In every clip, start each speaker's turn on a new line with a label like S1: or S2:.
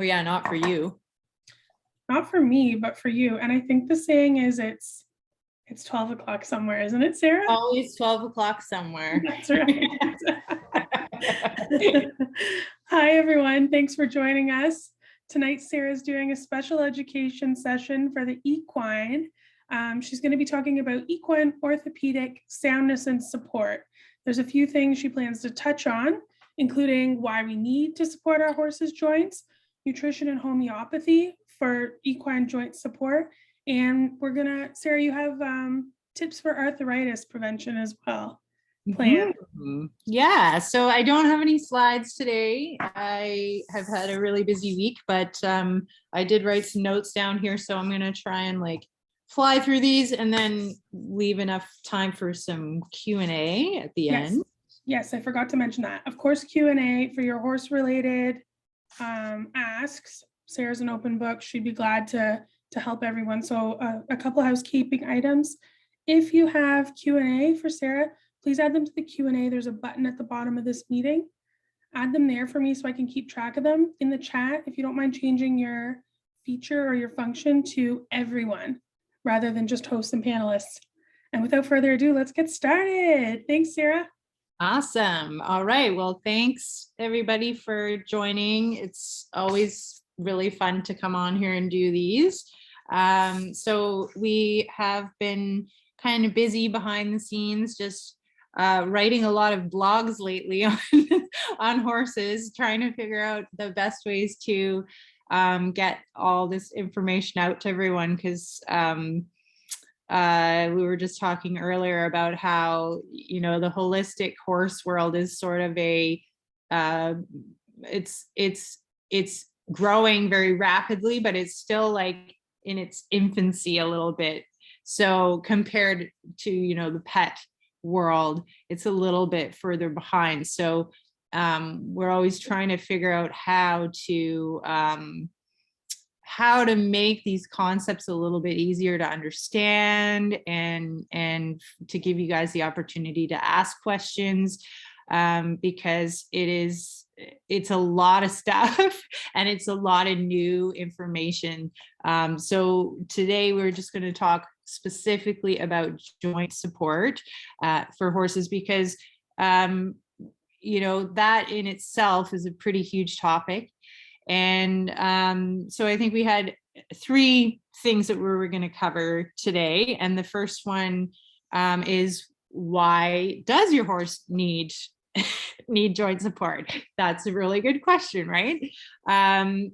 S1: Oh yeah, not for you.
S2: Not for me, but for you. And I think the saying is it's 12 o'clock somewhere, isn't it, Sarah?
S1: Always 12 o'clock somewhere.
S2: That's right. Hi, everyone. Thanks for joining us. Tonight, Sarah's doing a special education session for the equine. She's going to be talking about equine orthopedic soundness and support. There's a few things she plans to touch on, including why we need to support our horses' joints, nutrition and homeopathy for equine joint support. And we're gonna, Sarah, you have tips for arthritis prevention as well. Plan.
S1: Yeah, so I don't have any slides today. I have had a really busy week, but I did write some notes down here, so I'm gonna try and like fly through these and then leave enough time for some Q&A at the end.
S2: Yes, I forgot to mention that. Of course, Q&A for your horse related asks. Sarah's an open book. She'd be glad to help everyone. So a couple housekeeping items. If you have Q&A for Sarah, please add them to the Q&A. There's a button at the bottom of this meeting. Add them there for me so I can keep track of them. In the chat, if you don't mind changing your feature or your function to everyone rather than just hosts and panelists. And without further ado, let's get started. Thanks, Sarah.
S1: Awesome. All right. Well, thanks everybody for joining. It's always really fun to come on here and do these. So we have been kind of busy behind the scenes, just writing a lot of blogs lately on horses, trying to figure out the best ways to get all this information out to everyone, because we were just talking earlier about how, you know, the holistic horse world is sort of a it's growing very rapidly, but it's still like in its infancy a little bit. So compared to, you know, the pet world, it's a little bit further behind. So we're always trying to figure out how to make these concepts a little bit easier to understand and to give you guys the opportunity to ask questions, because it's a lot of stuff and it's a lot of new information. So today we're just going to talk specifically about joint support for horses, because you know, that in itself is a pretty huge topic. And so I think we had three things that we were going to cover today. And the first one is, why does your horse need joint support? That's a really good question, right?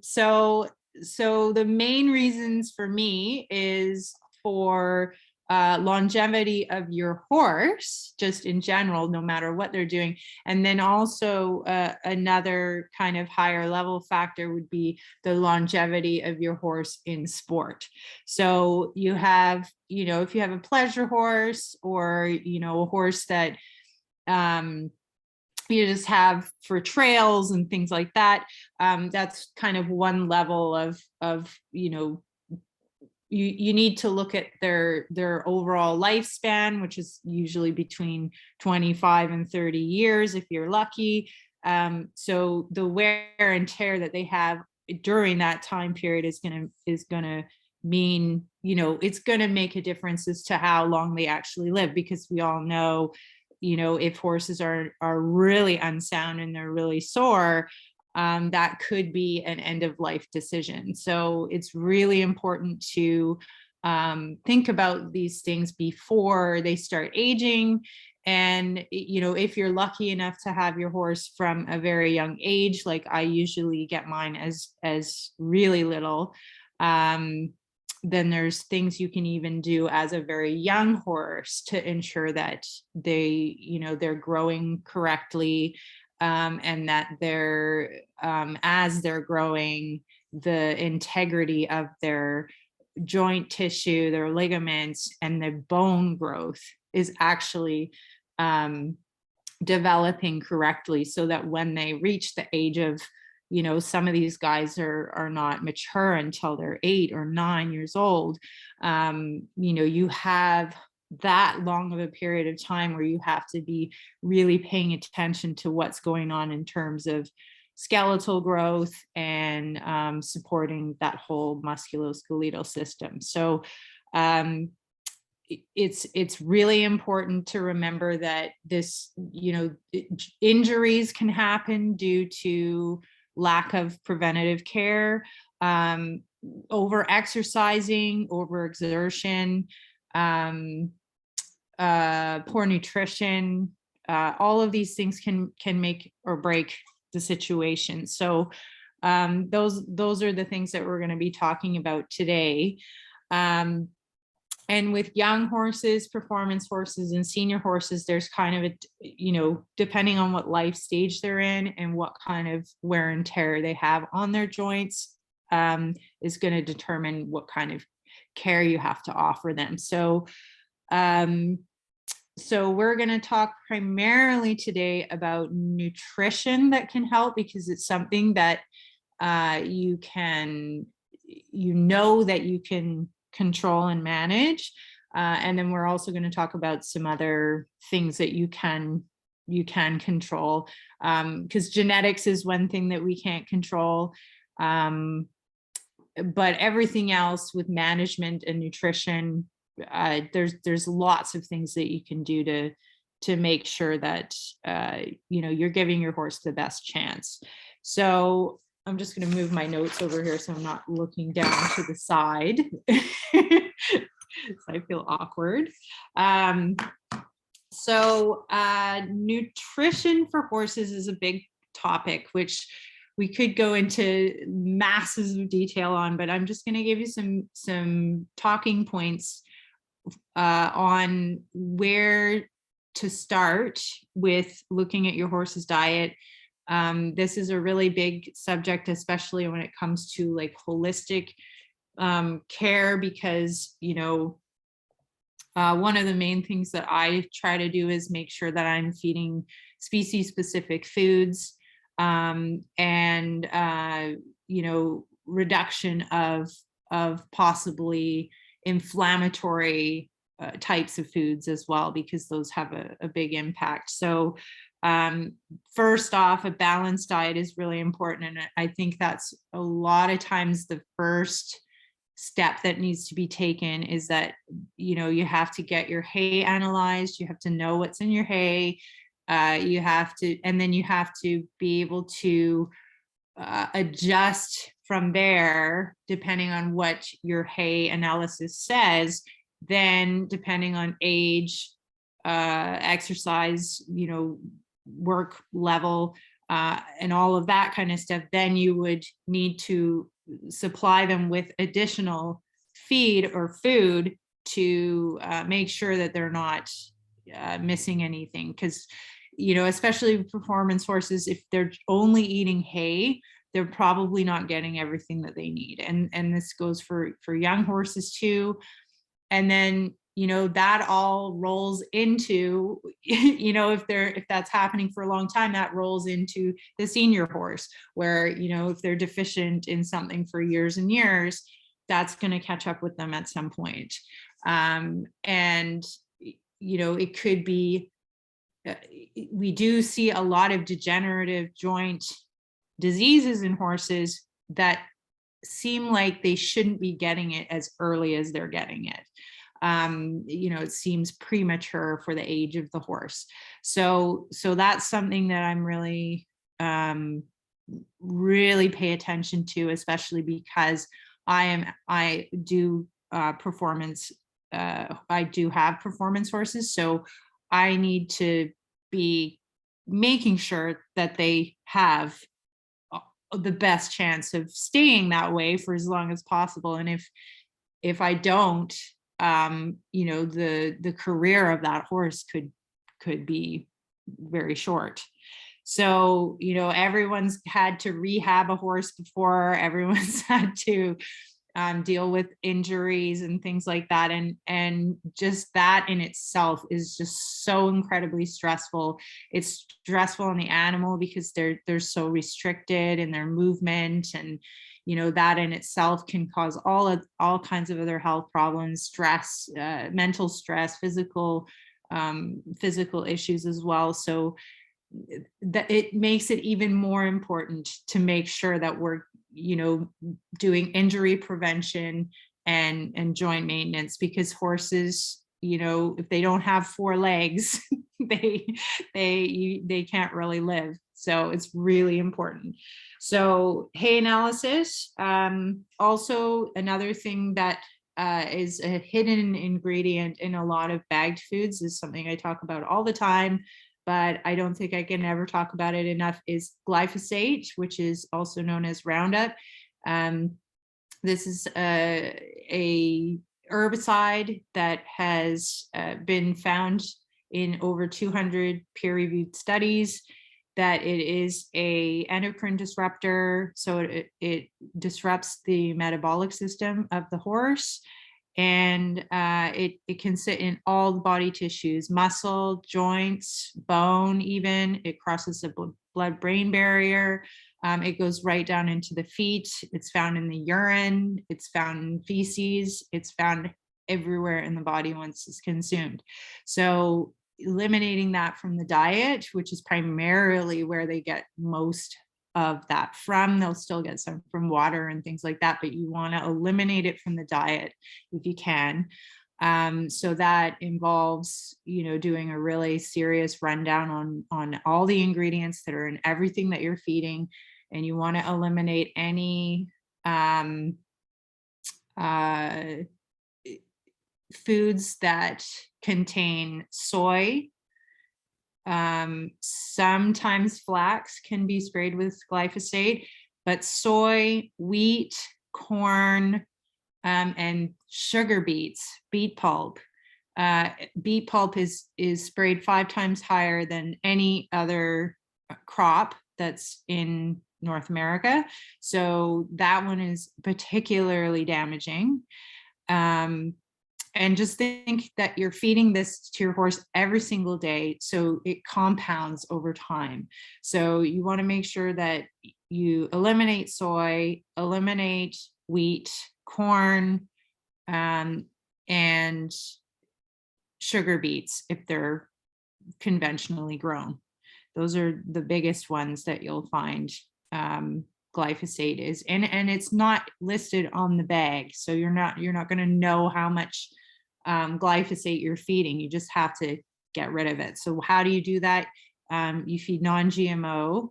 S1: So the main reasons for me is for longevity of your horse, just in general, no matter what they're doing. And then also another kind of higher level factor would be the longevity of your horse in sport. So you have, you know, if you have a pleasure horse, or, you know, a horse that you just have for trails and things like that, that's kind of one level of, you know, you need to look at their overall lifespan, which is usually between 25 and 30 years if you're lucky. So the wear and tear that they have during that time period is gonna mean, you know, it's gonna make a difference as to how long they actually live, because we all know, you know, if horses are really unsound and they're really sore, that could be an end of life decision. So it's really important to think about these things before they start aging. And, you know, if you're lucky enough to have your horse from a very young age, like I usually get mine as really little, then there's things you can even do as a very young horse to ensure that they, you know, they're growing correctly. And that they're, as they're growing, the integrity of their joint tissue, their ligaments, and the bone growth is actually developing correctly, so that when they reach the age of, you know, some of these guys are not mature until they're 8 or 9 years old, you know, you have that long of a period of time where you have to be really paying attention to what's going on in terms of skeletal growth and supporting that whole musculoskeletal system. So it's really important to remember that this, injuries can happen due to lack of preventative care, over exercising, over exertion, poor nutrition. All of these things can make or break the situation. So those are the things that we're going to be talking about today. And with young horses, performance horses, and senior horses, there's kind of a, depending on what life stage they're in and what kind of wear and tear they have on their joints, is going to determine what kind of care you have to offer them. So we're going to talk primarily today about nutrition that can help, because it's something that you can control and manage. And then we're also going to talk about some other things that you can control, because genetics is one thing that we can't control. But everything else with management and nutrition, there's lots of things that you can do to make sure that you're giving your horse the best chance. So I'm just going to move my notes over here so I'm not looking down to the side. So I feel awkward. So nutrition for horses is a big topic, which we could go into masses of detail on, but I'm just going to give you some talking points on where to start with looking at your horse's diet. This is a really big subject, especially when it comes to like holistic care, because one of the main things that I try to do is make sure that I'm feeding species specific foods, and reduction of possibly inflammatory types of foods as well, because those have a big impact. So first off, a balanced diet is really important. And I think that's a lot of times the first step that needs to be taken, is that, you have to get your hay analyzed. You have to know what's in your hay. You have to be able to adjust from there, depending on what your hay analysis says. Then depending on age, exercise, work level, and all of that kind of stuff, then you would need to supply them with additional feed or food to make sure that they're not missing anything. Because, especially performance horses, if they're only eating hay, they're probably not getting everything that they need. And this goes for young horses too. And then, that all rolls into, if that's happening for a long time, that rolls into the senior horse, where, if they're deficient in something for years and years, that's going to catch up with them at some point. And, it could be, we do see a lot of degenerative joint diseases in horses that seem like they shouldn't be getting it as early as they're getting it. It seems premature for the age of the horse. So that's something that I'm really pay attention to, especially because I do have performance horses. So I need to be making sure that they have the best chance of staying that way for as long as possible. And if I don't, the career of that horse could be very short. So, everyone's had to rehab a horse before. Everyone's had to deal with injuries and things like that. And just that in itself is just so incredibly stressful. It's stressful on the animal because they're so restricted in their movement, and that in itself can cause all kinds of other health problems, stress, mental stress, physical issues as well. So that it makes it even more important to make sure that we're, doing injury prevention and joint maintenance, because horses, if they don't have 4 legs, they can't really live. So it's really important. So hay analysis, also another thing that is a hidden ingredient in a lot of bagged foods, is something I talk about all the time, but I don't think I can ever talk about it enough, is glyphosate, which is also known as Roundup. This is a herbicide that has been found in over 200 peer-reviewed studies, that it is a endocrine disruptor. So it disrupts the metabolic system of the horse. And it can sit in all the body tissues, muscle, joints, bone, even. It crosses the blood-brain barrier. It goes right down into the feet. It's found in the urine. It's found in feces. It's found everywhere in the body once it's consumed. So eliminating that from the diet, which is primarily where they get most of that from. They'll still get some from water and things like that, but you want to eliminate it from the diet if you can. So that involves, doing a really serious rundown on all the ingredients that are in everything that you're feeding, and you want to eliminate any foods that contain soy. Sometimes flax can be sprayed with glyphosate, but soy, wheat, corn, and sugar beets, beet pulp. Beet pulp is sprayed 5 times higher than any other crop that's in North America. So that one is particularly damaging. And just think that you're feeding this to your horse every single day, so it compounds over time. So you want to make sure that you eliminate soy, eliminate wheat, corn, and sugar beets if they're conventionally grown. Those are the biggest ones that you'll find glyphosate is, and it's not listed on the bag, so you're not going to know how much glyphosate you're feeding. You just have to get rid of it. So how do you do that? You feed non-GMO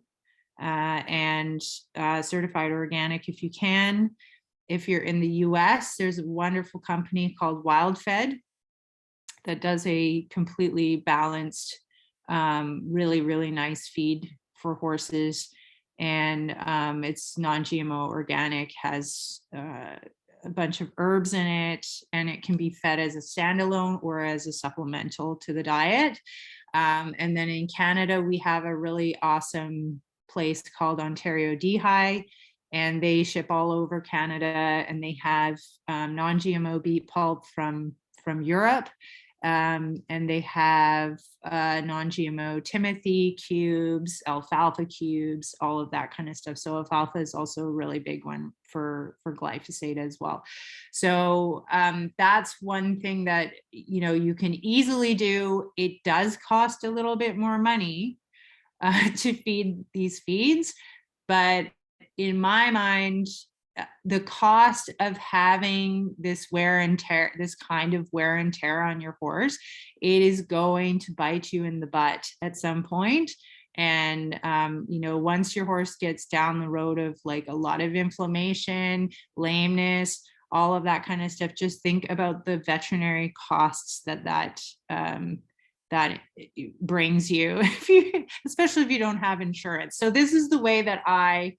S1: and certified organic if you can. If you're in the US, there's a wonderful company called WildFed that does a completely balanced, really, really nice feed for horses. And it's non-GMO organic, has a bunch of herbs in it, and it can be fed as a standalone or as a supplemental to the diet. And then in Canada, we have a really awesome place called Ontario Dehi, and they ship all over Canada, and they have non-GMO beet pulp from Europe. And they have non-GMO Timothy cubes, alfalfa cubes, all of that kind of stuff. So alfalfa is also a really big one for glyphosate as well. So that's one thing that you can easily do. It does cost a little bit more money to feed these feeds, but in my mind, the cost of having this wear and tear, this kind of wear and tear on your horse, it is going to bite you in the butt at some point. And, once your horse gets down the road of like a lot of inflammation, lameness, all of that kind of stuff, just think about the veterinary costs that brings you, especially if you don't have insurance. So this is the way that I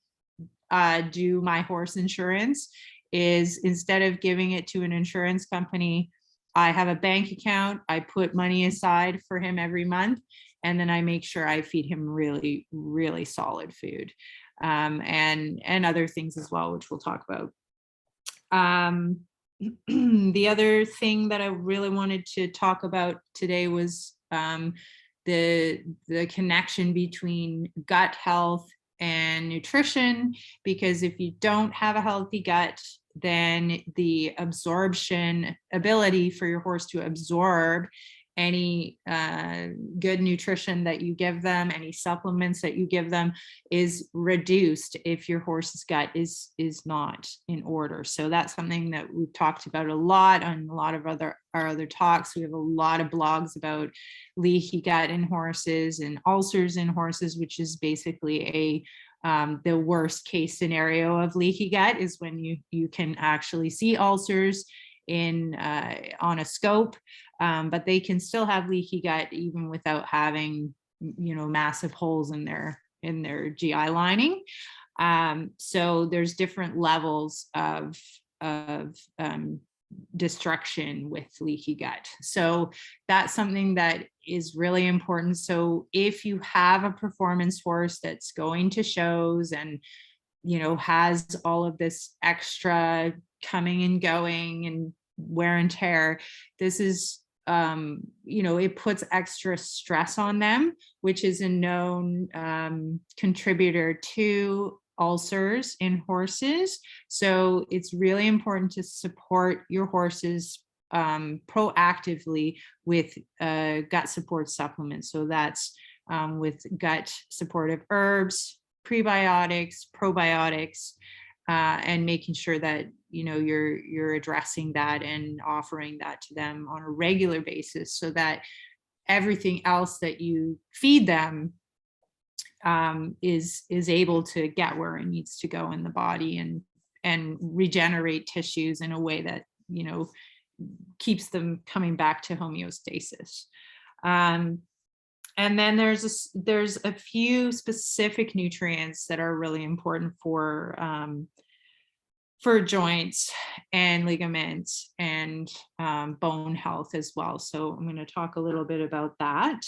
S1: do my horse insurance, is instead of giving it to an insurance company, I have a bank account. I put money aside for him every month, and then I make sure I feed him really, really solid food, and other things as well, which we'll talk about. The other thing that I really wanted to talk about today was the connection between gut health and nutrition, because if you don't have a healthy gut, then the absorption ability for your horse to absorb any good nutrition that you give them, any supplements that you give them, is reduced if your horse's gut is not in order. So that's something that we've talked about a lot on a lot of our other talks. We have a lot of blogs about leaky gut in horses and ulcers in horses, which is basically the worst case scenario of leaky gut, is when you can actually see ulcers on a scope, but they can still have leaky gut even without having, massive holes in their GI lining. So there's different levels of destruction with leaky gut. So that's something that is really important. So if you have a performance horse that's going to shows and has all of this extra coming and going and wear and tear, this is it puts extra stress on them, which is a known contributor to ulcers in horses. So it's really important to support your horses proactively with gut support supplements. So that's with gut supportive herbs, prebiotics, probiotics, and making sure that you're addressing that and offering that to them on a regular basis, so that everything else that you feed them is able to get where it needs to go in the body and regenerate tissues in a way that keeps them coming back to homeostasis. And then there's a few specific nutrients that are really important for joints and ligaments and bone health as well. So I'm going to talk a little bit about that.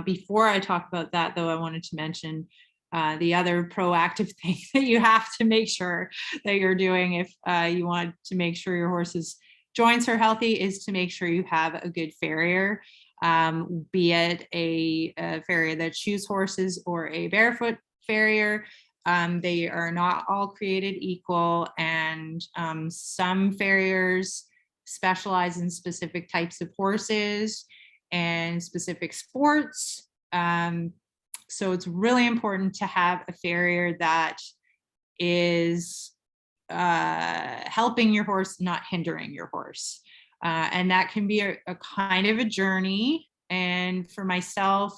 S1: Before I talk about that, though, I wanted to mention the other proactive thing that you have to make sure that you're doing if you want to make sure your horse's joints are healthy, is to make sure you have a good farrier, be it a farrier that shoes horses or a barefoot farrier. They are not all created equal, and some farriers specialize in specific types of horses and specific sports. So it's really important to have a farrier that is helping your horse, not hindering your horse. And that can be a kind of a journey. And for myself,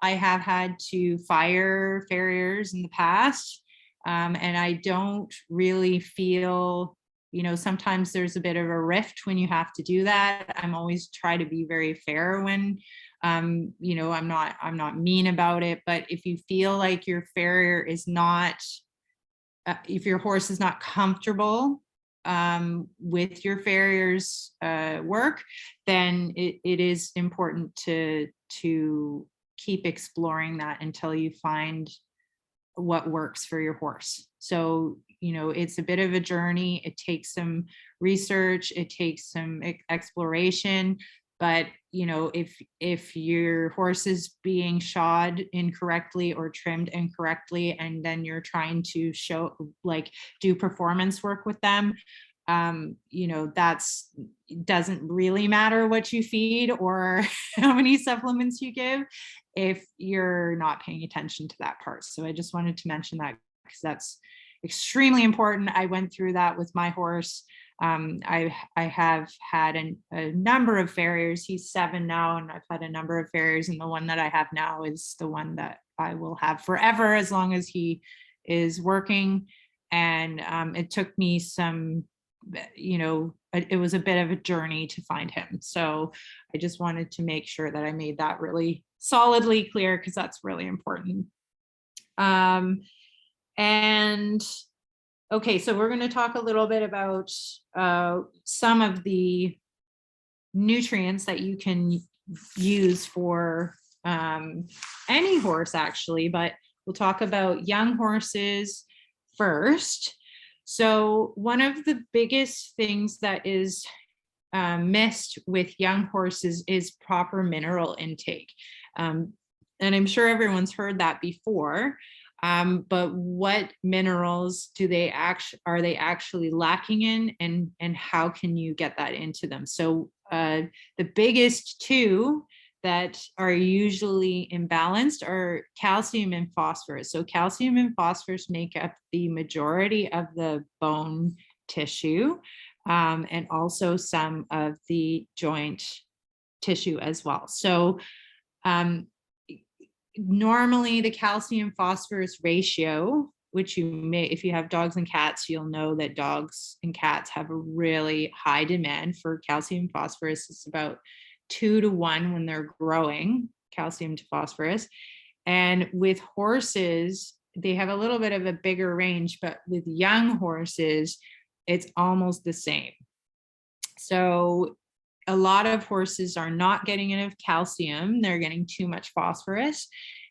S1: I have had to fire farriers in the past, and I don't really feel, sometimes there's a bit of a rift when you have to do that. I'm always try to be very fair when, I'm not mean about it. But if you feel like your farrier is not, if your horse is not comfortable with your farrier's work, then it is important to keep exploring that until you find what works for your horse. So, it's a bit of a journey. It takes some research, it takes some exploration, but if your horse is being shod incorrectly or trimmed incorrectly, and then you're trying to do performance work with them, that's doesn't really matter what you feed or how many supplements you give if you're not paying attention to that part. So I just wanted to mention that because that's extremely important. I went through that with my horse. I have had a number of farriers. He's 7 now, and I've had a number of farriers, and the one that I have now is the one that I will have forever as long as he is working. And it took me some, it was a bit of a journey to find him. So I just wanted to make sure that I made that really solidly clear, because that's really important. And okay, so we're going to talk a little bit about some of the nutrients that you can use for any horse, actually, but we'll talk about young horses first. So one of the biggest things that is missed with young horses is proper mineral intake. And I'm sure everyone's heard that before. But what minerals are they actually lacking in, and how can you get that into them? So the biggest two that are usually imbalanced are calcium and phosphorus. So calcium and phosphorus make up the majority of the bone tissue, and also some of the joint tissue as well. So normally the calcium phosphorus ratio, which you may, if you have dogs and cats, you'll know that dogs and cats have a really high demand for calcium phosphorus. It's about 2 to 1 when they're growing, calcium to phosphorus. And with horses, they have a little bit of a bigger range, but with young horses, it's almost the same. So a lot of horses are not getting enough calcium. They're getting too much phosphorus,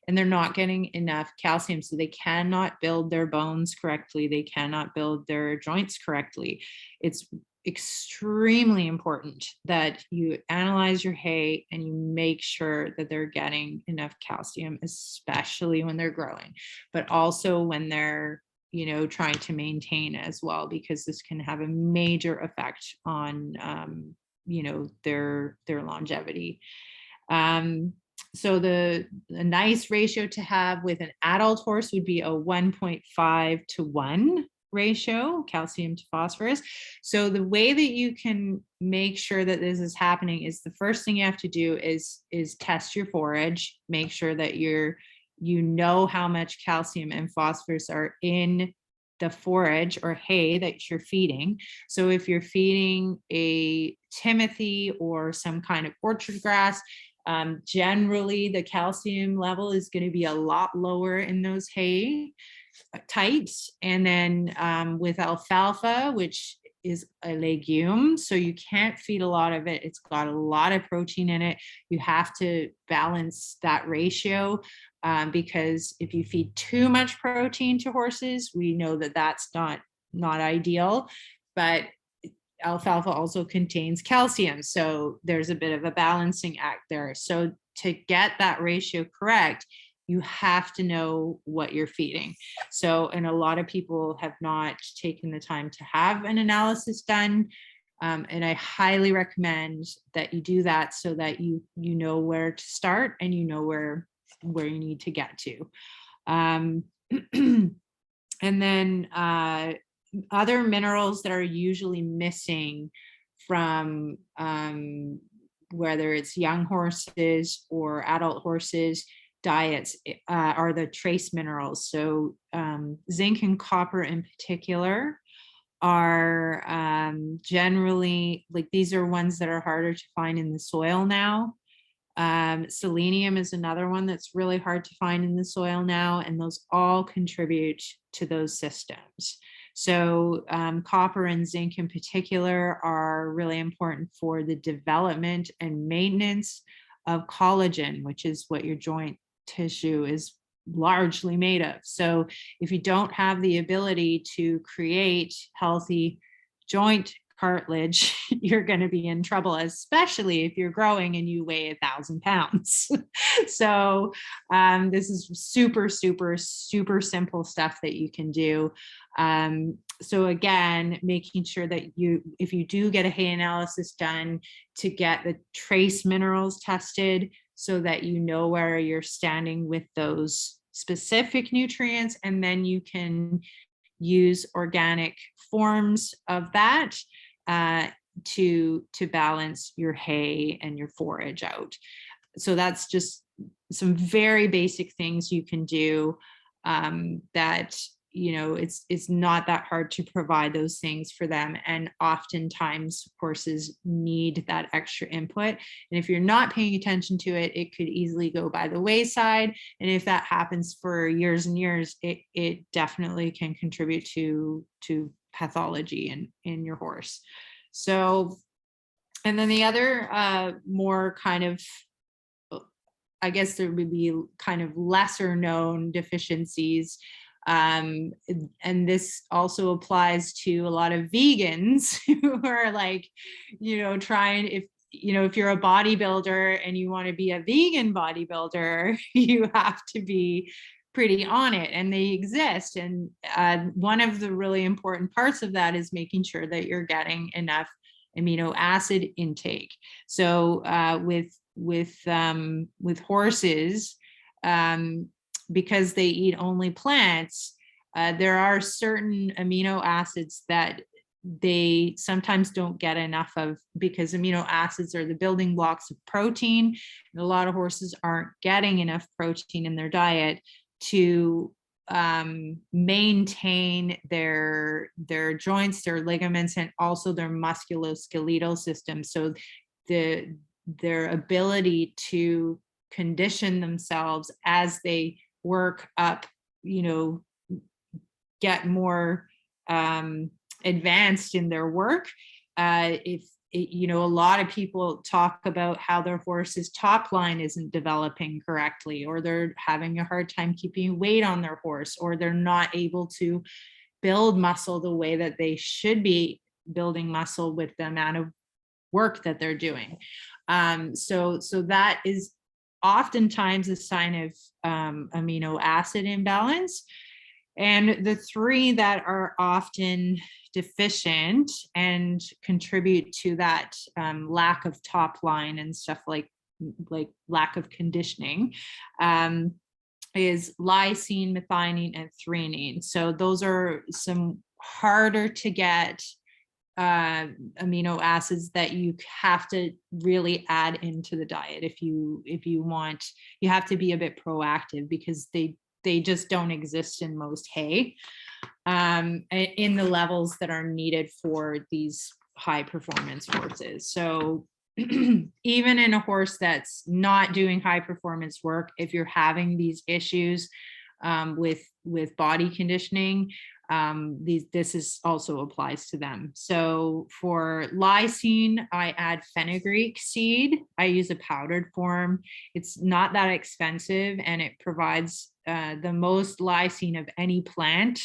S1: and they're not getting enough calcium. So they cannot build their bones correctly. They cannot build their joints correctly. It's extremely important that you analyze your hay and you make sure that they're getting enough calcium, especially when they're growing, but also when they're, you know, trying to maintain as well, because this can have a major effect on, you know, their longevity. So the nice ratio to have with an adult horse would be a 1.5 to 1 ratio, calcium to phosphorus. So the way that you can make sure that this is happening is, the first thing you have to do is test your forage, make sure that you know how much calcium and phosphorus are in the forage or hay that you're feeding. So if you're feeding a Timothy or some kind of orchard grass, generally the calcium level is going to be a lot lower in those hay types. And then with alfalfa, which is a legume, so you can't feed a lot of it. It's got a lot of protein in it. You have to balance that ratio, because if you feed too much protein to horses, we know that that's not ideal. But alfalfa also contains calcium, so there's a bit of a balancing act there. So to get that ratio correct, you have to know what you're feeding. So, and a lot of people have not taken the time to have an analysis done. And I highly recommend that you do that, so that you know where to start and you know where you need to get to. And then other minerals that are usually missing from whether it's young horses or adult horses diets are the trace minerals. So zinc and copper in particular are generally, like, these are ones that are harder to find in the soil now. Selenium is another one that's really hard to find in the soil now, and those all contribute to those systems. So copper and zinc in particular are really important for the development and maintenance of collagen, which is what your joint tissue is largely made of. So if you don't have the ability to create healthy joint cartilage, you're going to be in trouble, especially if you're growing and you weigh 1,000 pounds. So this is super simple stuff that you can do. So again, making sure that if you do get a hay analysis done, to get the trace minerals tested, so that you know where you're standing with those specific nutrients, and then you can use organic forms of that to balance your hay and your forage out. So that's just some very basic things you can do that, you know, it's not that hard to provide those things for them. And oftentimes horses need that extra input. And if you're not paying attention to it, it could easily go by the wayside. And if that happens for years and years, it definitely can contribute to pathology in your horse. So, and then the other more kind of, I guess there would be kind of lesser known deficiencies. And this also applies to a lot of vegans who are like, you know, trying, if you're a bodybuilder and you want to be a vegan bodybuilder, you have to be pretty on it, and they exist. And one of the really important parts of that is making sure that you're getting enough amino acid intake. So with horses, because they eat only plants, there are certain amino acids that they sometimes don't get enough of, because amino acids are the building blocks of protein. And a lot of horses aren't getting enough protein in their diet to maintain their joints, their ligaments, and also their musculoskeletal system. So their ability to condition themselves as they work up, get more advanced in their work. A lot of people talk about how their horse's top line isn't developing correctly, or they're having a hard time keeping weight on their horse, or they're not able to build muscle the way that they should be building muscle with the amount of work that they're doing. So that is oftentimes a sign of amino acid imbalance. And the three that are often deficient and contribute to that lack of top line and stuff like lack of conditioning is lysine, methionine, and threonine. So those are some harder to get amino acids that you have to really add into the diet if you want. You have to be a bit proactive, because they just don't exist in most hay in the levels that are needed for these high performance horses. So even in a horse that's not doing high performance work, if you're having these issues with body conditioning, this also applies to them. So for lysine, I add Fenugreek Seed. I use a powdered form. It's not that expensive, and it provides the most lysine of any plant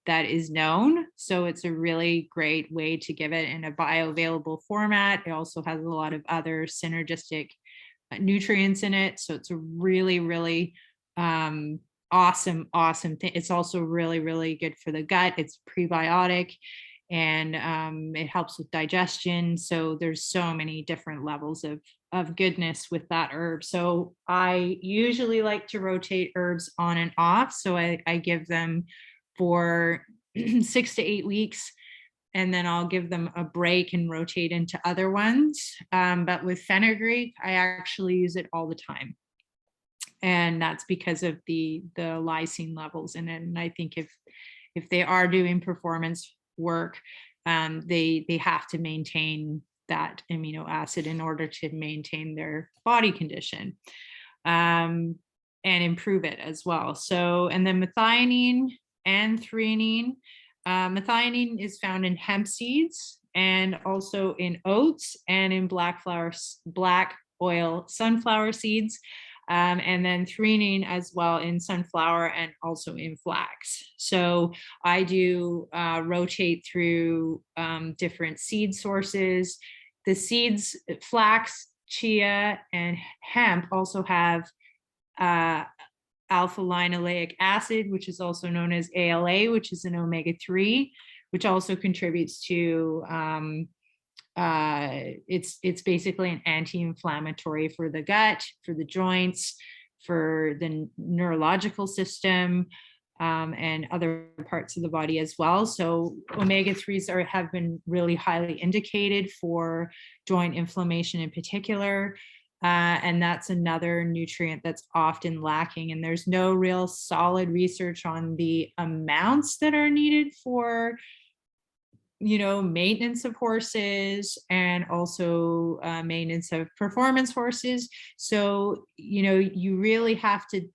S1: that is known. So it's a really great way to give it in a bioavailable format. It also has a lot of other synergistic nutrients in it. So it's a really, really awesome thing. It's also really, really good for the gut. It's prebiotic, and it helps with digestion. So there's so many different levels of goodness with that herb. So I usually like to rotate herbs on and off. So I give them for 6 to 8 weeks, and then I'll give them a break and rotate into other ones. But with fenugreek, I actually use it all the time. And that's because of the lysine levels in it. And I think if they are doing performance work, they have to maintain that amino acid in order to maintain their body condition and improve it as well. So, and then methionine and threonine. Methionine is found in hemp seeds, and also in oats, and in black oil sunflower seeds. And then threonine as well in sunflower and also in flax. So I do rotate through different seed sources. The seeds, flax, chia, and hemp also have alpha linoleic acid, which is also known as ALA, which is an omega-3, which also contributes to it's basically an anti-inflammatory for the gut, for the joints, for the neurological system, and other parts of the body as well. So omega-3s have been really highly indicated for joint inflammation in particular. And that's another nutrient that's often lacking. And there's no real solid research on the amounts that are needed for maintenance of horses, and also maintenance of performance horses. So, you really have to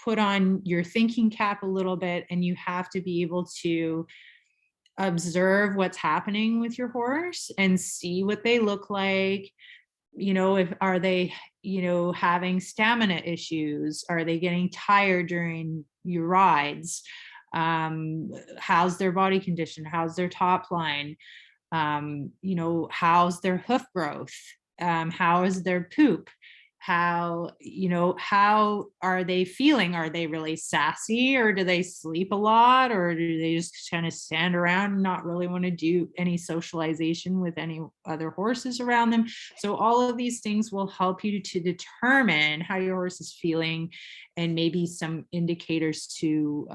S1: put on your thinking cap a little bit, and you have to be able to observe what's happening with your horse and see what they look like. Are they, having stamina issues? Are they getting tired during your rides? How's their body condition? How's their top line? How's their hoof growth? How is their poop? how are they feeling? Are they really sassy, or do they sleep a lot, or do they just kind of stand around and not really want to do any socialization with any other horses around them? So all of these things will help you to determine how your horse is feeling, and maybe some indicators to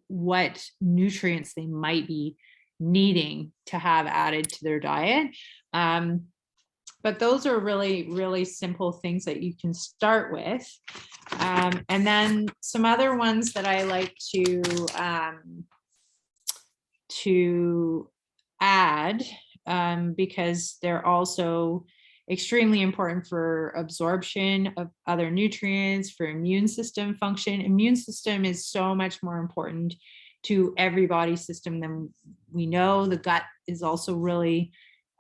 S1: what nutrients they might be needing to have added to their diet. But those are really, really simple things that you can start with. And then some other ones that I like to add, because they're also extremely important for absorption of other nutrients, for immune system function. Immune system is so much more important to every body system than we know. The gut is also really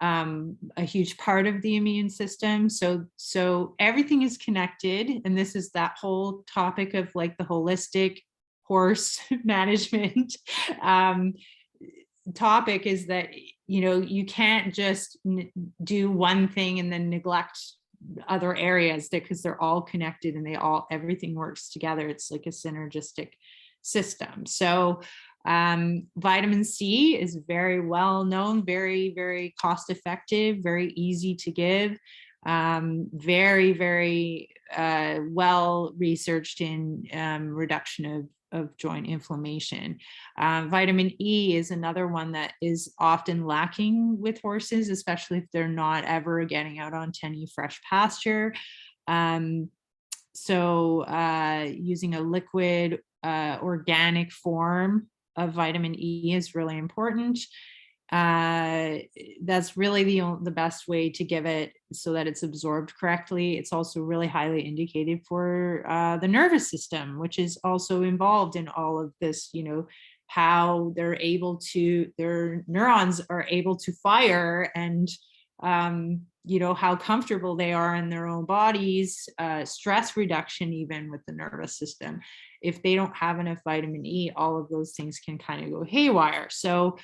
S1: a huge part of the immune system. So everything is connected. And this is that whole topic of like the holistic horse management topic, is that, you can't just do one thing and then neglect other areas, because they're all connected and everything works together. It's like a synergistic system. So vitamin C is very well known, very, very cost effective, very easy to give, very, very well researched in reduction of joint inflammation. Vitamin E is another one that is often lacking with horses, especially if they're not ever getting out onto any fresh pasture. So using a liquid organic form of vitamin E is really important. That's really the best way to give it, so that it's absorbed correctly. It's also really highly indicated for the nervous system, which is also involved in all of this, how their neurons are able to fire, and how comfortable they are in their own bodies, stress reduction, even with the nervous system. If they don't have enough vitamin E, all of those things can kind of go haywire. So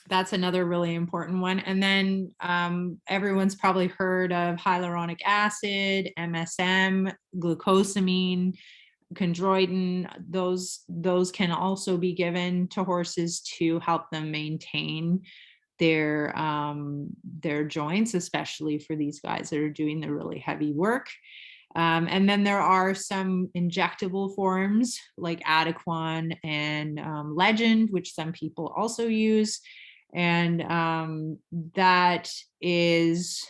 S1: that's another really important one. And then everyone's probably heard of hyaluronic acid, MSM, glucosamine, chondroitin. Those can also be given to horses to help them maintain their joints, especially for these guys that are doing the really heavy work. And then there are some injectable forms like Adequan and Legend, which some people also use. And that is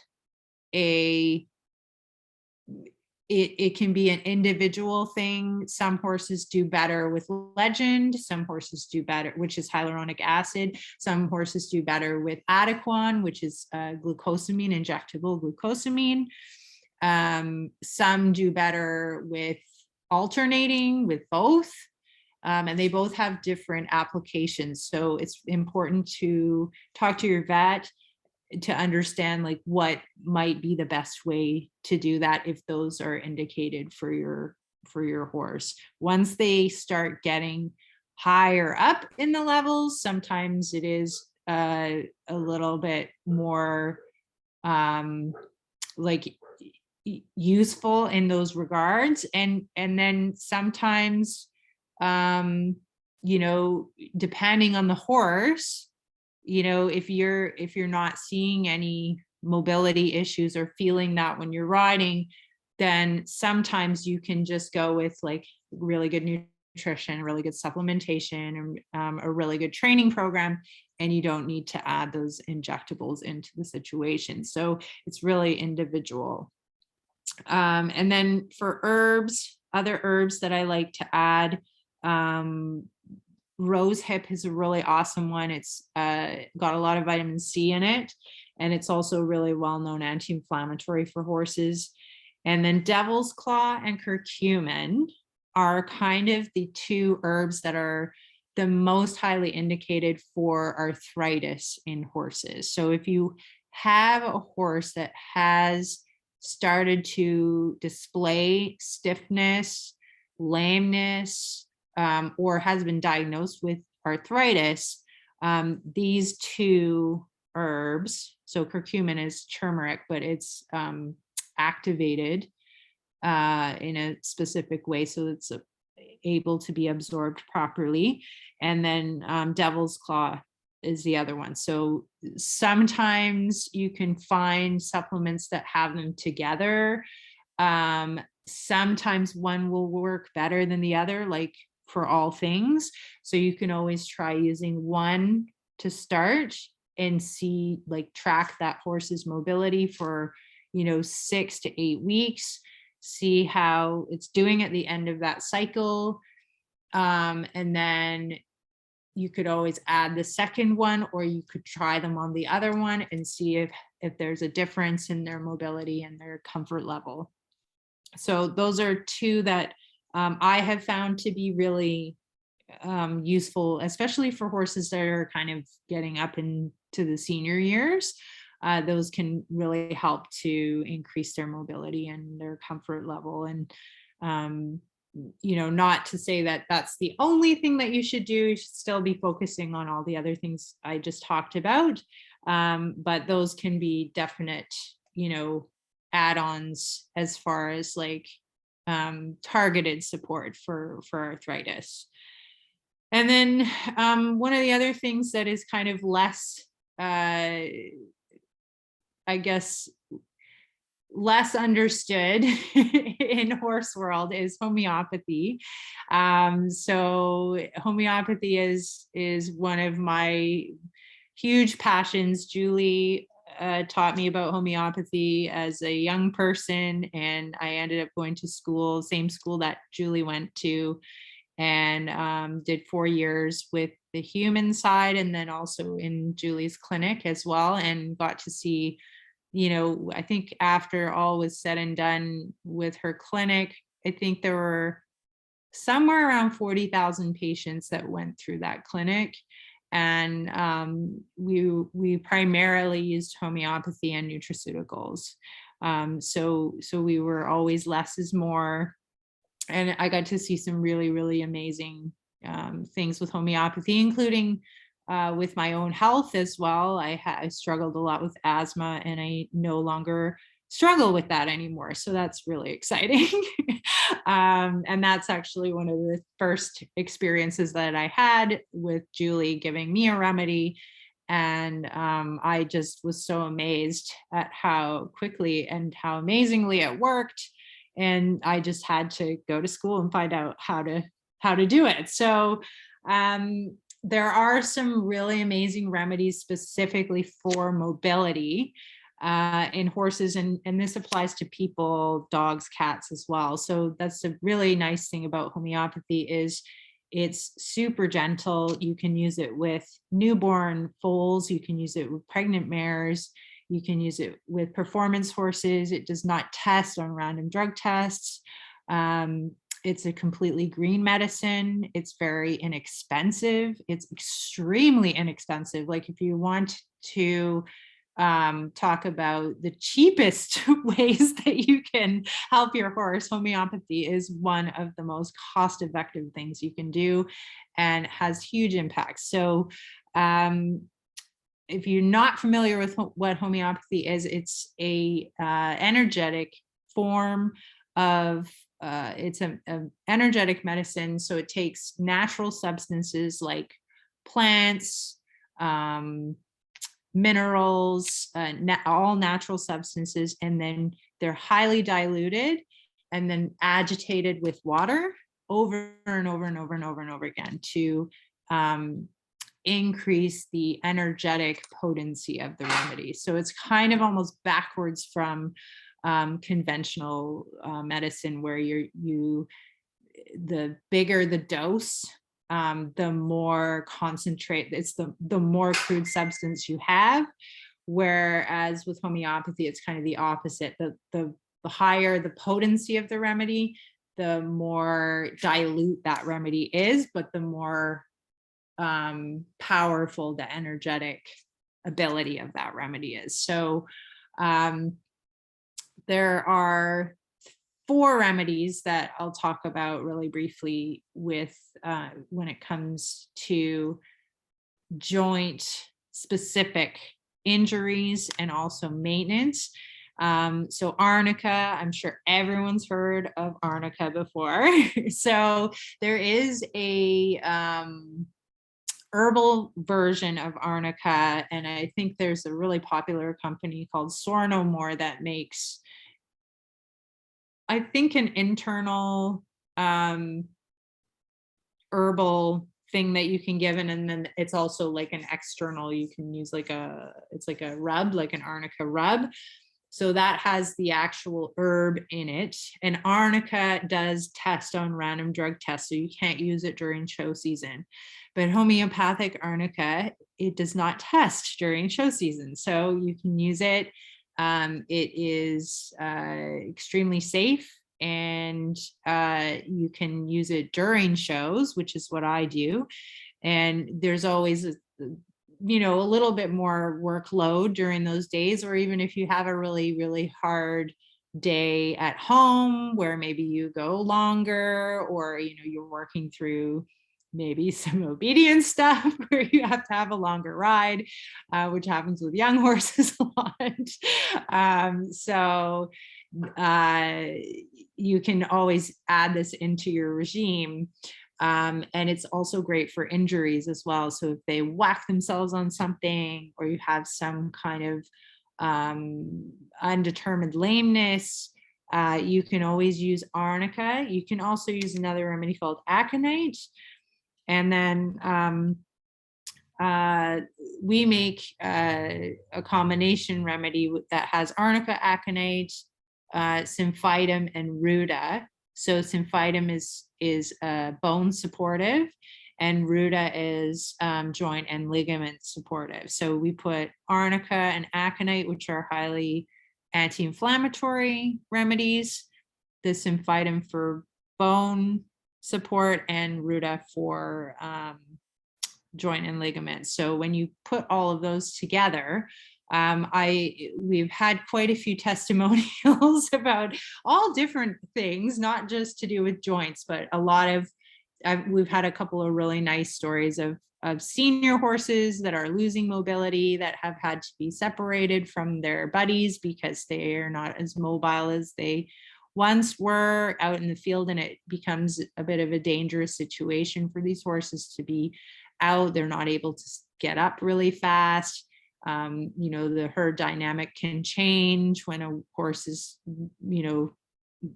S1: it can be an individual thing. Some horses do better with Legend, some horses do better, which is hyaluronic acid. Some horses do better with Adequan, which is glucosamine, injectable glucosamine. Some do better with alternating with both, and they both have different applications. So it's important to talk to your vet to understand like what might be the best way to do that, if those are indicated for your horse. Once they start getting higher up in the levels, sometimes it is a little bit more like useful in those regards, and then sometimes depending on the horse, if you're not seeing any mobility issues or feeling that when you're riding, then sometimes you can just go with like really good nutrition, really good supplementation, and a really good training program, and you don't need to add those injectables into the situation. So it's really individual. And then for herbs, other herbs that I like to add, rose hip is a really awesome one. It's got a lot of vitamin C in it, and it's also really well-known anti-inflammatory for horses. And then devil's claw and curcumin are kind of the two herbs that are the most highly indicated for arthritis in horses. So if you have a horse that has started to display stiffness, lameness, or has been diagnosed with arthritis, these two herbs. So curcumin is turmeric, but it's activated in a specific way, so it's able to be absorbed properly. And then devil's claw is the other one. So sometimes you can find supplements that have them together. Sometimes one will work better than the other, like for all things. So you can always try using one to start and see, like, track that horse's mobility for, 6 to 8 weeks, see how it's doing at the end of that cycle. And then you could always add the second one, or you could try them on the other one and see if there's a difference in their mobility and their comfort level. So those are two that I have found to be really useful, especially for horses that are kind of getting up into the senior years. Those can really help to increase their mobility and their comfort level. And not to say that that's the only thing that you should do. You should still be focusing on all the other things I just talked about. But those can be definite, add-ons as far as like targeted support for arthritis. And then one of the other things that is kind of less, I guess, less understood in horse world is homeopathy. So homeopathy is one of my huge passions. Julie taught me about homeopathy as a young person, and I ended up going to school, same school that Julie went to, and did 4 years with the human side, and then also in Julie's clinic as well, and got to see, I think after all was said and done with her clinic, I think there were somewhere around 40,000 patients that went through that clinic. And we primarily used homeopathy and nutraceuticals. So we were always less is more. And I got to see some really, really amazing things with homeopathy, including with my own health as well. I struggled a lot with asthma, and I no longer struggle with that anymore. So that's really exciting. And that's actually one of the first experiences that I had with Julie giving me a remedy. And I just was so amazed at how quickly and how amazingly it worked. And I just had to go to school and find out how to do it. So there are some really amazing remedies specifically for mobility in horses, and this applies to people, dogs, cats as well. So that's a really nice thing about homeopathy is it's super gentle. You can use it with newborn foals, you can use it with pregnant mares, you can use it with performance horses. It does not test on random drug tests. It's a completely green medicine. It's very inexpensive. It's extremely inexpensive. Like if you want to talk about the cheapest ways that you can help your horse, homeopathy is one of the most cost-effective things you can do and has huge impacts. So if you're not familiar with what homeopathy is, it's a energetic form of it's an energetic medicine. So it takes natural substances like plants, minerals, all natural substances, and then they're highly diluted and then agitated with water over and over and over and over and over again to increase the energetic potency of the remedy. So it's kind of almost backwards from conventional medicine, where the bigger the dose, the more concentrate, it's the more crude substance you have. Whereas with homeopathy, it's kind of the opposite. The higher the potency of the remedy, the more dilute that remedy is, but the more powerful the energetic ability of that remedy is. So there are 4 remedies that I'll talk about really briefly with when it comes to joint specific injuries and also maintenance. So Arnica, I'm sure everyone's heard of Arnica before. So there is a herbal version of Arnica, and I think there's a really popular company called Sornomore that makes, I think, an internal herbal thing that you can give in, and then it's also like an external, you can use like it's like a rub, like an Arnica rub. So that has the actual herb in it. And Arnica does test on random drug tests, so you can't use it during show season. But homeopathic Arnica, it does not test during show season, so you can use it. It is extremely safe, and you can use it during shows, which is what I do. And there's always a little bit more workload during those days, or even if you have a really, really hard day at home where maybe you go longer, or you're working through maybe some obedience stuff where you have to have a longer ride, which happens with young horses a lot. So you can always add this into your regime. And it's also great for injuries as well. So if they whack themselves on something, or you have some kind of undetermined lameness, you can always use Arnica. You can also use another remedy called aconite. And then we make a combination remedy that has Arnica, aconite, symphytum, and ruta. So symphytum is bone supportive, and ruta is joint and ligament supportive. So we put Arnica and aconite, which are highly anti-inflammatory remedies, the symphytum for bone support, and ruta for joint and ligament. So when you put all of those together, we've had quite a few testimonials about all different things, not just to do with joints, but a lot of, we've had a couple of really nice stories of senior horses that are losing mobility, that have had to be separated from their buddies because they are not as mobile as they once were out in the field, and it becomes a bit of a dangerous situation for these horses to be out. They're not able to get up really fast. The herd dynamic can change when a horse's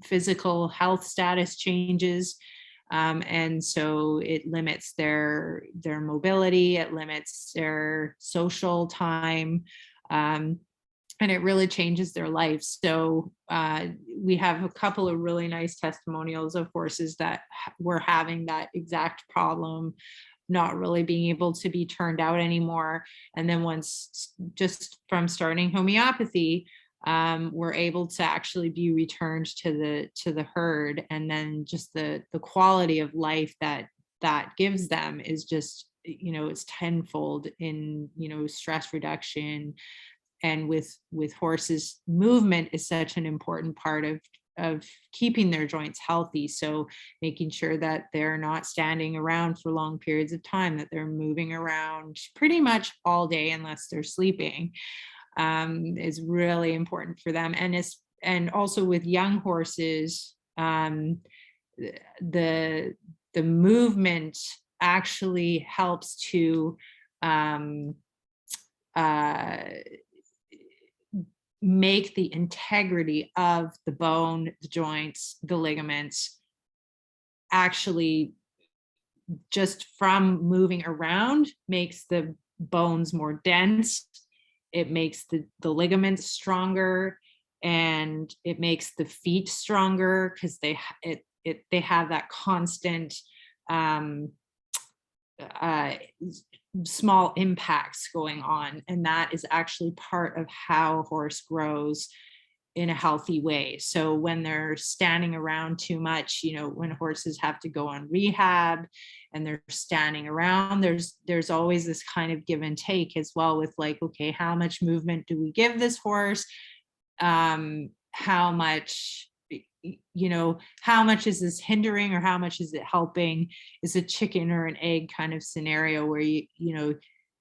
S1: physical health status changes, and so it limits their mobility, it limits their social time, and it really changes their life. So we have a couple of really nice testimonials of horses that were having that exact problem, not really being able to be turned out anymore. And then once, just from starting homeopathy, we're able to actually be returned to the herd. And then just the quality of life that gives them is just, it's tenfold in, stress reduction. And with horses, movement is such an important part of keeping their joints healthy. So making sure that they're not standing around for long periods of time, that they're moving around pretty much all day unless they're sleeping, is really important for them. And also with young horses, the movement actually helps to make the integrity of the bone, the joints, the ligaments, actually, just from moving around, makes the bones more dense. It makes the ligaments stronger, and it makes the feet stronger because they have that constant small impacts going on, and that is actually part of how a horse grows in a healthy way. So when they're standing around too much, when horses have to go on rehab and they're standing around, there's always this kind of give and take as well, with like, okay, how much movement do we give this horse? How much is this hindering, or how much is it helping? Is a chicken or an egg kind of scenario where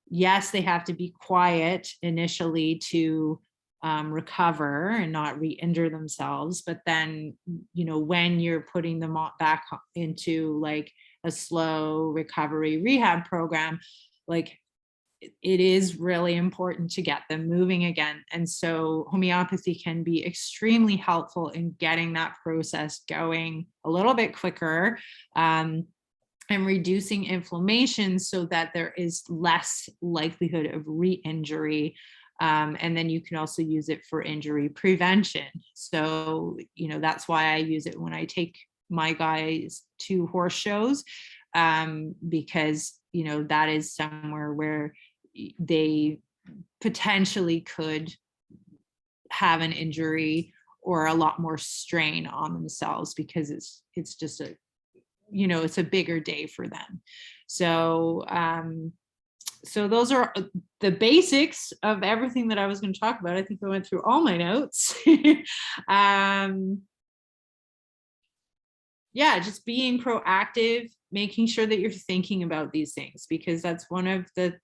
S1: yes, they have to be quiet initially to recover and not re-injure themselves. But then, when you're putting them back into like a slow recovery rehab program, like it is really important to get them moving again. And so homeopathy can be extremely helpful in getting that process going a little bit quicker, and reducing inflammation so that there is less likelihood of re-injury. And then you can also use it for injury prevention. So, that's why I use it when I take my guys to horse shows, because, that is somewhere where they potentially could have an injury or a lot more strain on themselves, because it's just it's a bigger day for them. So, so those are the basics of everything that I was going to talk about. I think I went through all my notes. Yeah, just being proactive, making sure that you're thinking about these things, because that's one of the,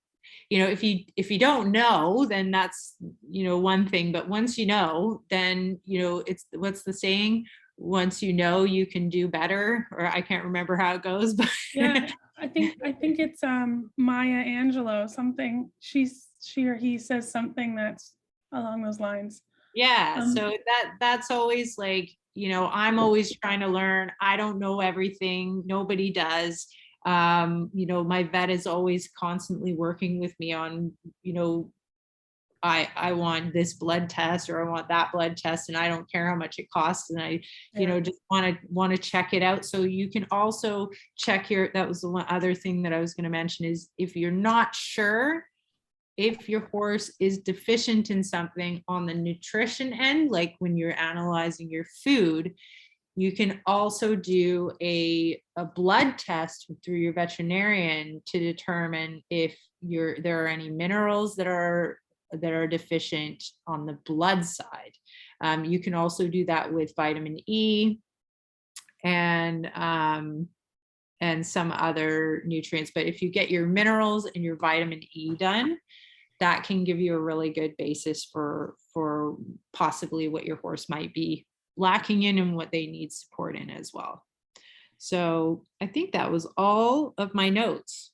S1: if you don't know, then that's, one thing, but once you know, then, it's, what's the saying? Once you know, you can do better, or I can't remember how it goes, but
S2: Yeah, I think it's Maya Angelou, something she or he says something that's along those lines.
S1: Yeah, so that's always like, I'm always trying to learn. I don't know everything. Nobody does. My vet is always constantly working with me on, I want this blood test, or I want that blood test, and I don't care how much it costs. And I, just want to check it out. So you can also check that was the one other thing that I was going to mention, is if you're not sure if your horse is deficient in something on the nutrition end, like when you're analyzing your food, you can also do a blood test through your veterinarian to determine if there are any minerals that are deficient on the blood side. You can also do that with vitamin E and some other nutrients. But if you get your minerals and your vitamin E done, that can give you a really good basis for possibly what your horse might be lacking in and what they need support in as well. So I think that was all of my notes.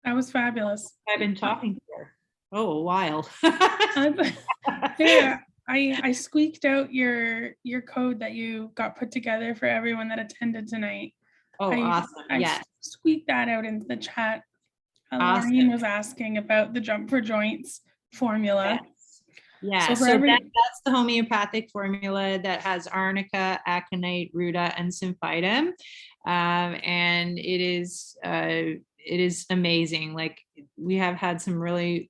S2: That was fabulous.
S1: I've been talking for a while.
S2: Yeah, I squeaked out your code that you got put together for everyone that attended tonight.
S1: Awesome.
S2: I squeaked that out into the chat.
S1: Awesome.
S2: Lauren was asking about the Jump for Joints formula.
S1: Yes. Yeah, so that's the homeopathic formula that has Arnica, aconite, ruta, and symphytum, and it is amazing. Like I've had some really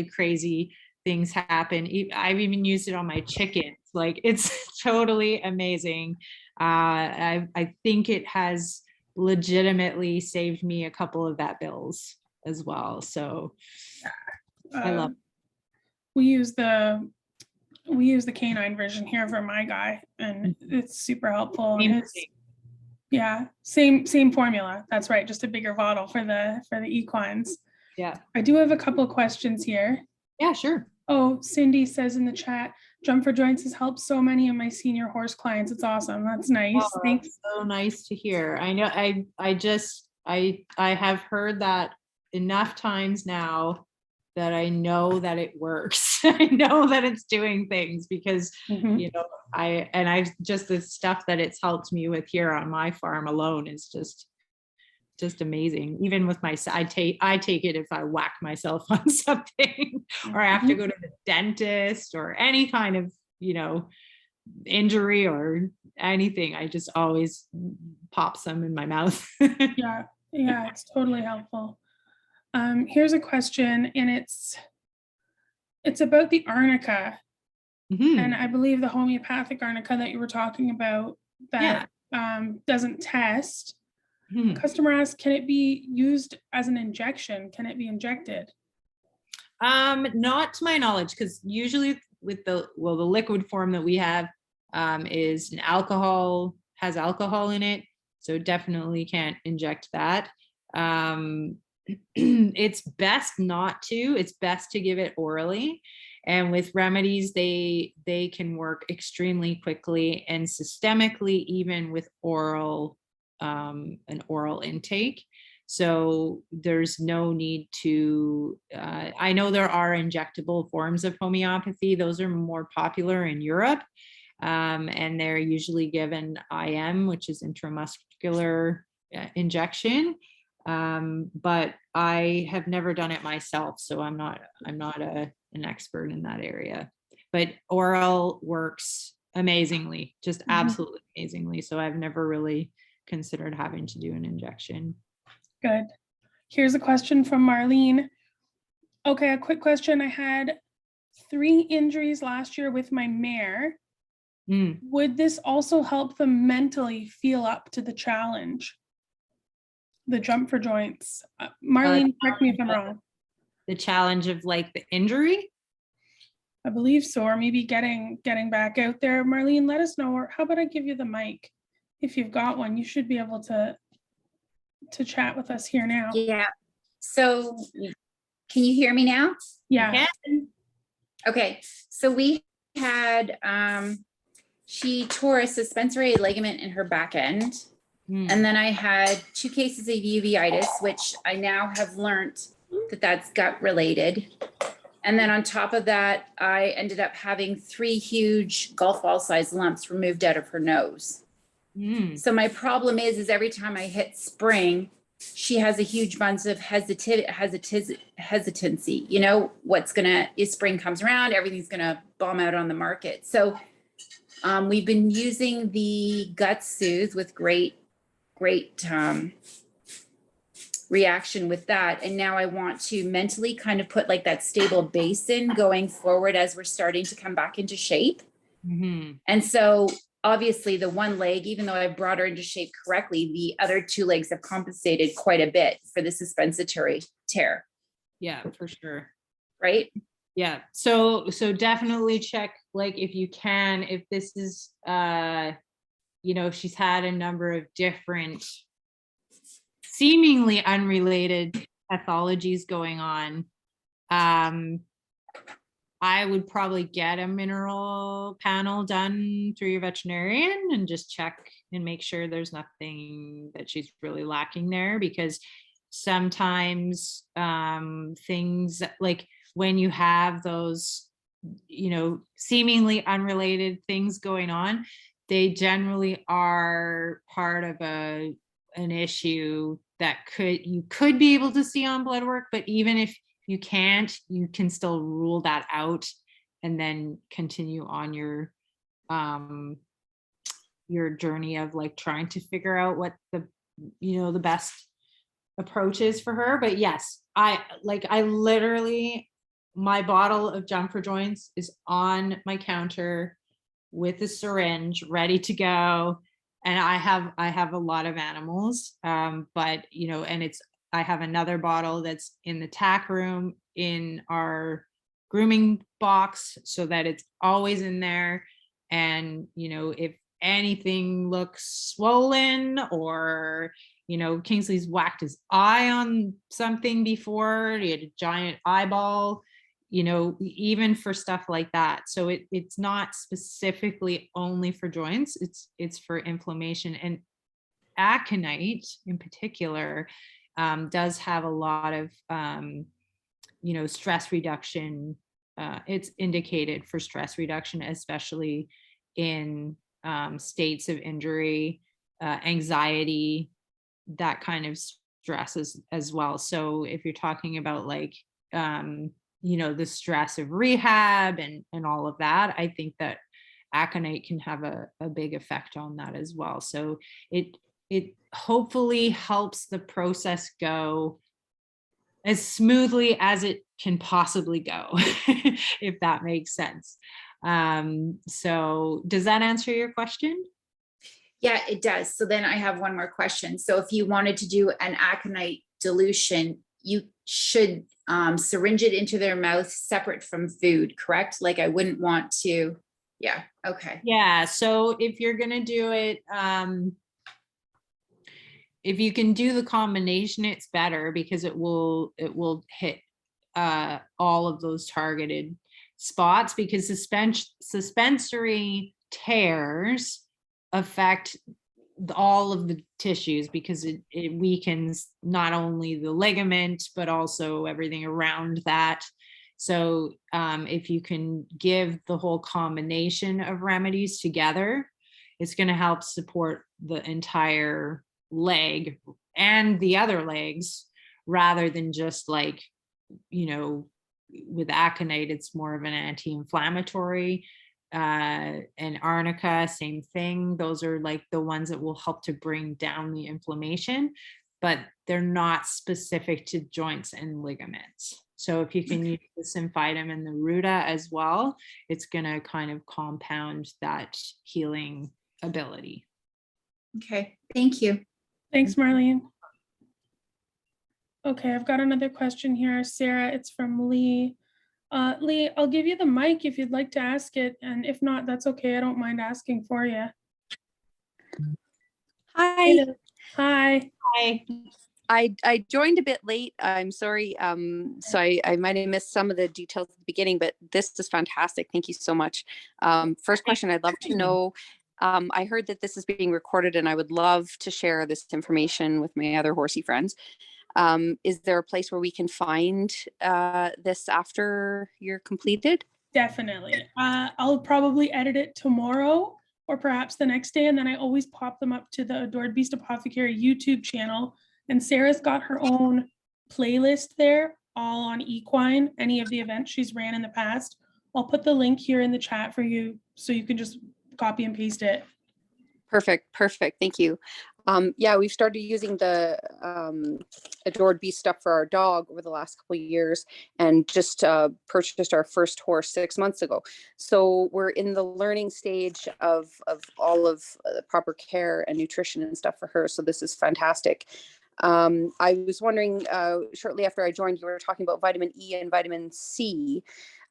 S1: crazy things happen. I've even used it on my chickens. Like it's totally amazing. I think it has legitimately saved me a couple of vet bills as well. So I love it.
S2: We use the canine version here for my guy, and it's super helpful. Same formula. That's right, just a bigger bottle for the equines.
S1: Yeah.
S2: I do have a couple of questions here.
S1: Yeah, sure.
S2: Oh, Cindy says in the chat, Jump for Joints has helped so many of my senior horse clients. It's awesome. That's nice.
S1: Oh, thanks. That's so nice to hear. I know I have heard that enough times now that I know that it works. I know that it's doing things, because I've just the stuff that it's helped me with here on my farm alone is just amazing. Even with I take it if I whack myself on something, or I have to go to the dentist, or any kind of injury or anything. I just always pop some in my mouth.
S2: Yeah, it's totally helpful. Here's a question, and it's about the Arnica, and I believe the homeopathic Arnica that you were talking about that doesn't test. Customer asks, can it be used as an injection? Can it be injected?
S1: Not to my knowledge, because usually with the liquid form that we have is has alcohol in it, so definitely can't inject that. it's best not to. It's best to give it orally. And with remedies, they can work extremely quickly and systemically, even with oral, an oral intake. So there's no need to, I know there are injectable forms of homeopathy. Those are more popular in Europe. And they're usually given IM, which is intramuscular injection. But I have never done it myself, so I'm not an expert in that area. But oral works amazingly, just absolutely amazingly. So I've never really considered having to do an injection.
S2: Good. Here's a question from Marlene. Okay, a quick question. I had 3 injuries last year with my mare. Would this also help them mentally feel up to the challenge? The jump for joints. Marlene, correct me if I'm wrong.
S1: The challenge of like the injury?
S2: I believe so, or maybe getting back out there. Marlene, let us know, or how about I give you the mic? If you've got one, you should be able to chat with us here now.
S3: Yeah. So can you hear me now?
S2: Yeah.
S3: Okay. So we had, she tore a suspensory ligament in her back end. And then I had 2 cases of uveitis, which I now have learned that that's gut related. And then on top of that, I ended up having 3 huge golf ball sized lumps removed out of her nose. So my problem is every time I hit spring, she has a huge bunch of hesitancy. You know, if spring comes around, everything's gonna bomb out on the market. So we've been using the Gut Soothe with great reaction with that. And now I want to mentally kind of put like that stable base in going forward as we're starting to come back into shape. And so obviously the one leg, even though I brought her into shape correctly, the other 2 legs have compensated quite a bit for the suspensory tear.
S1: Yeah, for sure.
S3: Right?
S1: Yeah. So definitely check, like, if you can, if this is, you know, she's had a number of different seemingly unrelated pathologies going on. I would probably get a mineral panel done through your veterinarian and just check and make sure there's nothing that she's really lacking there, because sometimes things like when you have those, you know, seemingly unrelated things going on, they generally are part of an issue that you could be able to see on blood work, but even if you can't, you can still rule that out and then continue on your journey of like trying to figure out what the, you know, the best approach is for her. But yes, I literally, my bottle of Jump for Joints is on my counter with a syringe ready to go. And I have a lot of animals, but you know, and I have another bottle that's in the tack room in our grooming box so that it's always in there. And, you know, if anything looks swollen or, you know, Kingsley's whacked his eye on something before, he had a giant eyeball, you know, even for stuff like that. So it's not specifically only for joints, it's for inflammation. And aconite in particular does have a lot of, you know, stress reduction. It's indicated for stress reduction, especially in states of injury, anxiety, that kind of stress as well. So if you're talking about like, you know, the stress of rehab and all of that, I think that aconite can have a big effect on that as well. So it hopefully helps the process go as smoothly as it can possibly go, if that makes sense. So does that answer your question?
S3: Yeah, it does. So then I have one more question. So if you wanted to do an aconite dilution, you should syringe it into their mouth separate from food, correct? Like I wouldn't want to, yeah, okay.
S1: Yeah, so if you're gonna do it, if you can do the combination, it's better because it will hit all of those targeted spots, because suspensory tears affect all of the tissues, because it weakens not only the ligament but also everything around that. So if you can give the whole combination of remedies together, it's going to help support the entire leg and the other legs, rather than just like, with aconite, it's more of an anti-inflammatory. And Arnica, same thing. Those are like the ones that will help to bring down the inflammation, but they're not specific to joints and ligaments. So if you can use the symphytum and the ruta as well, it's going to kind of compound that healing ability.
S3: Okay, thank you.
S2: Thanks, Marlene. Okay, I've got another question here, Sarah. It's from Lee. Lee, I'll give you the mic if you'd like to ask it, and if not, that's okay. I don't mind asking for you.
S4: Hi.
S2: Hi.
S1: Hi.
S4: I joined a bit late. I'm sorry. So I might have missed some of the details at the beginning, but this is fantastic. Thank you so much. First question, I'd love to know, I heard that this is being recorded and I would love to share this information with my other horsey friends. Is there a place where we can find this after you're completed?
S2: Definitely. I'll probably edit it tomorrow or perhaps the next day, and then I always pop them up to the Adored Beast Apothecary YouTube channel. And Sarah's got her own playlist there, all on equine, any of the events she's ran in the past. I'll put the link here in the chat for you so you can just copy and paste it.
S4: Perfect. Thank you. Yeah, we've started using the Adored Beast stuff for our dog over the last couple of years, and just purchased our first horse 6 months ago. So we're in the learning stage of all of the proper care and nutrition and stuff for her. So this is fantastic. I was wondering, shortly after I joined, you were talking about vitamin E and vitamin C.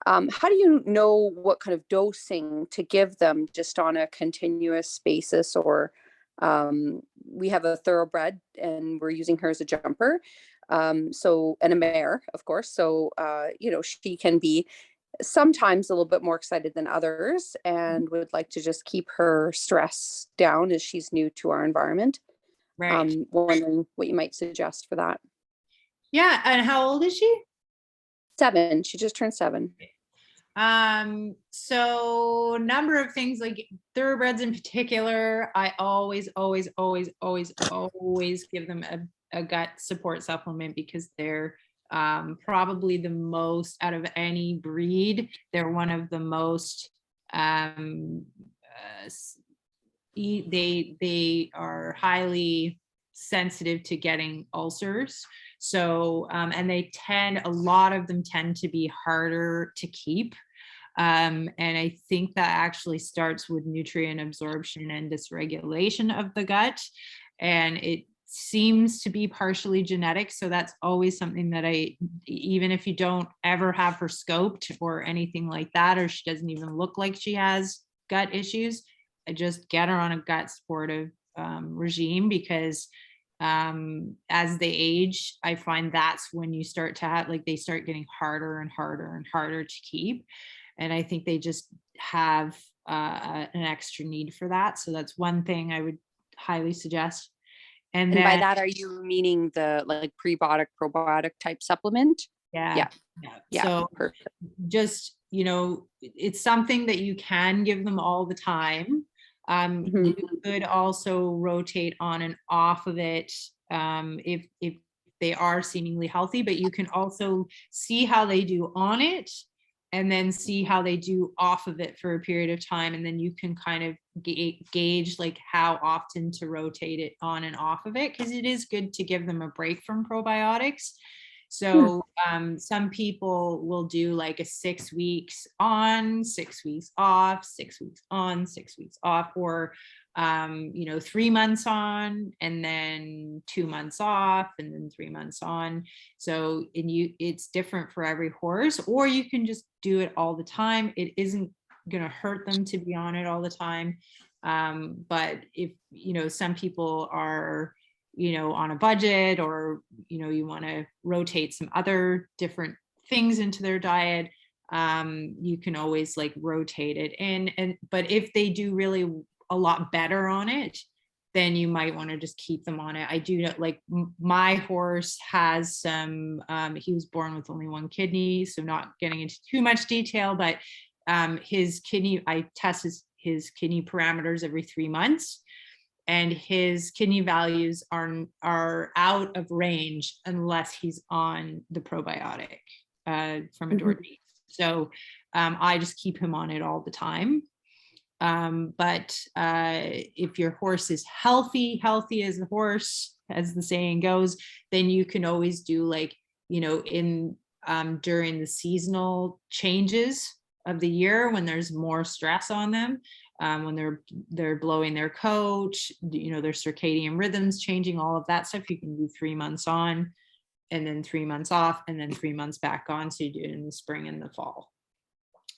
S4: How do you know what kind of dosing to give them just on a continuous basis? Or we have a thoroughbred and we're using her as a jumper. And a mare, of course. So, she can be sometimes a little bit more excited than others and would like to just keep her stress down as she's new to our environment.
S1: Right.
S4: Wondering what you might suggest for that.
S1: Yeah. And how old is she?
S4: 7. She just turned 7.
S1: So number of things, like thoroughbreds in particular, I always give them a gut support supplement, because they're probably the most, out of any breed, they're one of the most they are highly sensitive to getting ulcers. So, and a lot of them tend to be harder to keep. And I think that actually starts with nutrient absorption and dysregulation of the gut. And it seems to be partially genetic. So that's always something that even if you don't ever have her scoped or anything like that, or she doesn't even look like she has gut issues, I just get her on a gut supportive regime, because as they age, I find that's when you start to have, like, they start getting harder and harder and harder to keep. And I think they just have an extra need for that. So that's one thing I would highly suggest. And then,
S4: by that, are you meaning the like prebiotic, probiotic type supplement?
S1: Yeah. So
S4: perfect.
S1: Just, it's something that you can give them all the time. You could also rotate on and off of it if they are seemingly healthy, but you can also see how they do on it and then see how they do off of it for a period of time. And then you can kind of gauge like how often to rotate it on and off of it, because it is good to give them a break from probiotics. So some people will do like a 6 weeks on, 6 weeks off, 6 weeks on, 6 weeks off, or 3 months on and then 2 months off and then 3 months on. So it's different for every horse, or you can just do it all the time. It isn't going to hurt them to be on it all the time. But if, some people are, on a budget, or, you want to rotate some other different things into their diet, you can always like rotate it. But if they do really a lot better on it, then you might want to just keep them on it. I do know, like my horse has some, he was born with only one kidney, so not getting into too much detail, but his kidney, I test his kidney parameters every 3 months, and his kidney values are out of range unless he's on the probiotic from Adored Beef. So I just keep him on it all the time. But if your horse is healthy as the horse, as the saying goes, then you can always do like, in during the seasonal changes of the year, when there's more stress on them, when they're blowing their coat, their circadian rhythms changing, all of that stuff, you can do 3 months on, and then 3 months off, and then 3 months back on. So you do it in the spring and the fall.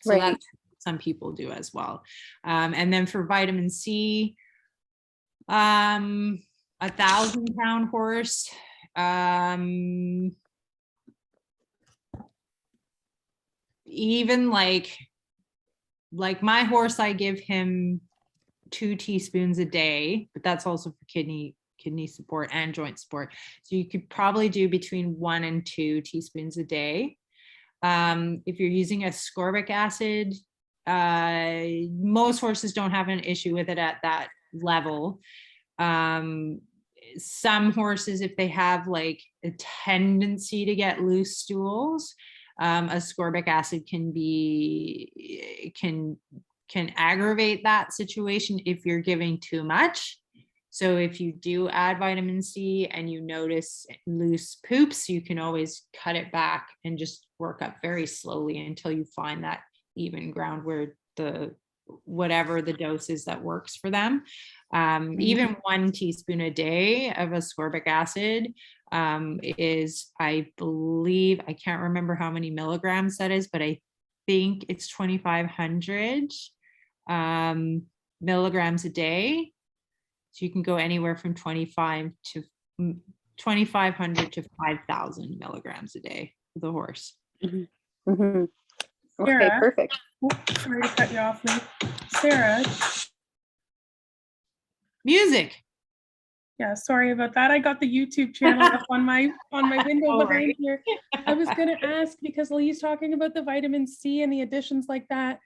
S1: So
S4: Right.
S1: that's some people do as well. And then for vitamin C, 1,000-pound horse, even like my horse, I give him 2 teaspoons a day, but that's also for kidney support and joint support. So you could probably do between 1 and 2 teaspoons a day. If you're using ascorbic acid, most horses don't have an issue with it at that level. Some horses, if they have like a tendency to get loose stools, ascorbic acid can aggravate that situation if you're giving too much. So if you do add vitamin C and you notice loose poops, you can always cut it back and just work up very slowly until you find that even ground where whatever the dose is that works for them. Even 1 teaspoon a day of ascorbic acid is, I believe, I can't remember how many milligrams that is, but I think it's 2,500 milligrams a day. So you can go anywhere from 2,500 to 5,000 milligrams a day for the horse.
S4: Mm-hmm. Mm-hmm. Okay,
S2: Sarah?
S4: perfect.
S2: Sorry to cut you off, Lee. Sarah,
S1: Music.
S2: yeah, sorry about that. I got the YouTube channel up on my window
S1: Oh,
S2: behind
S1: right.
S2: here. I was gonna ask, because Lee's talking about the vitamin C and the additions like that.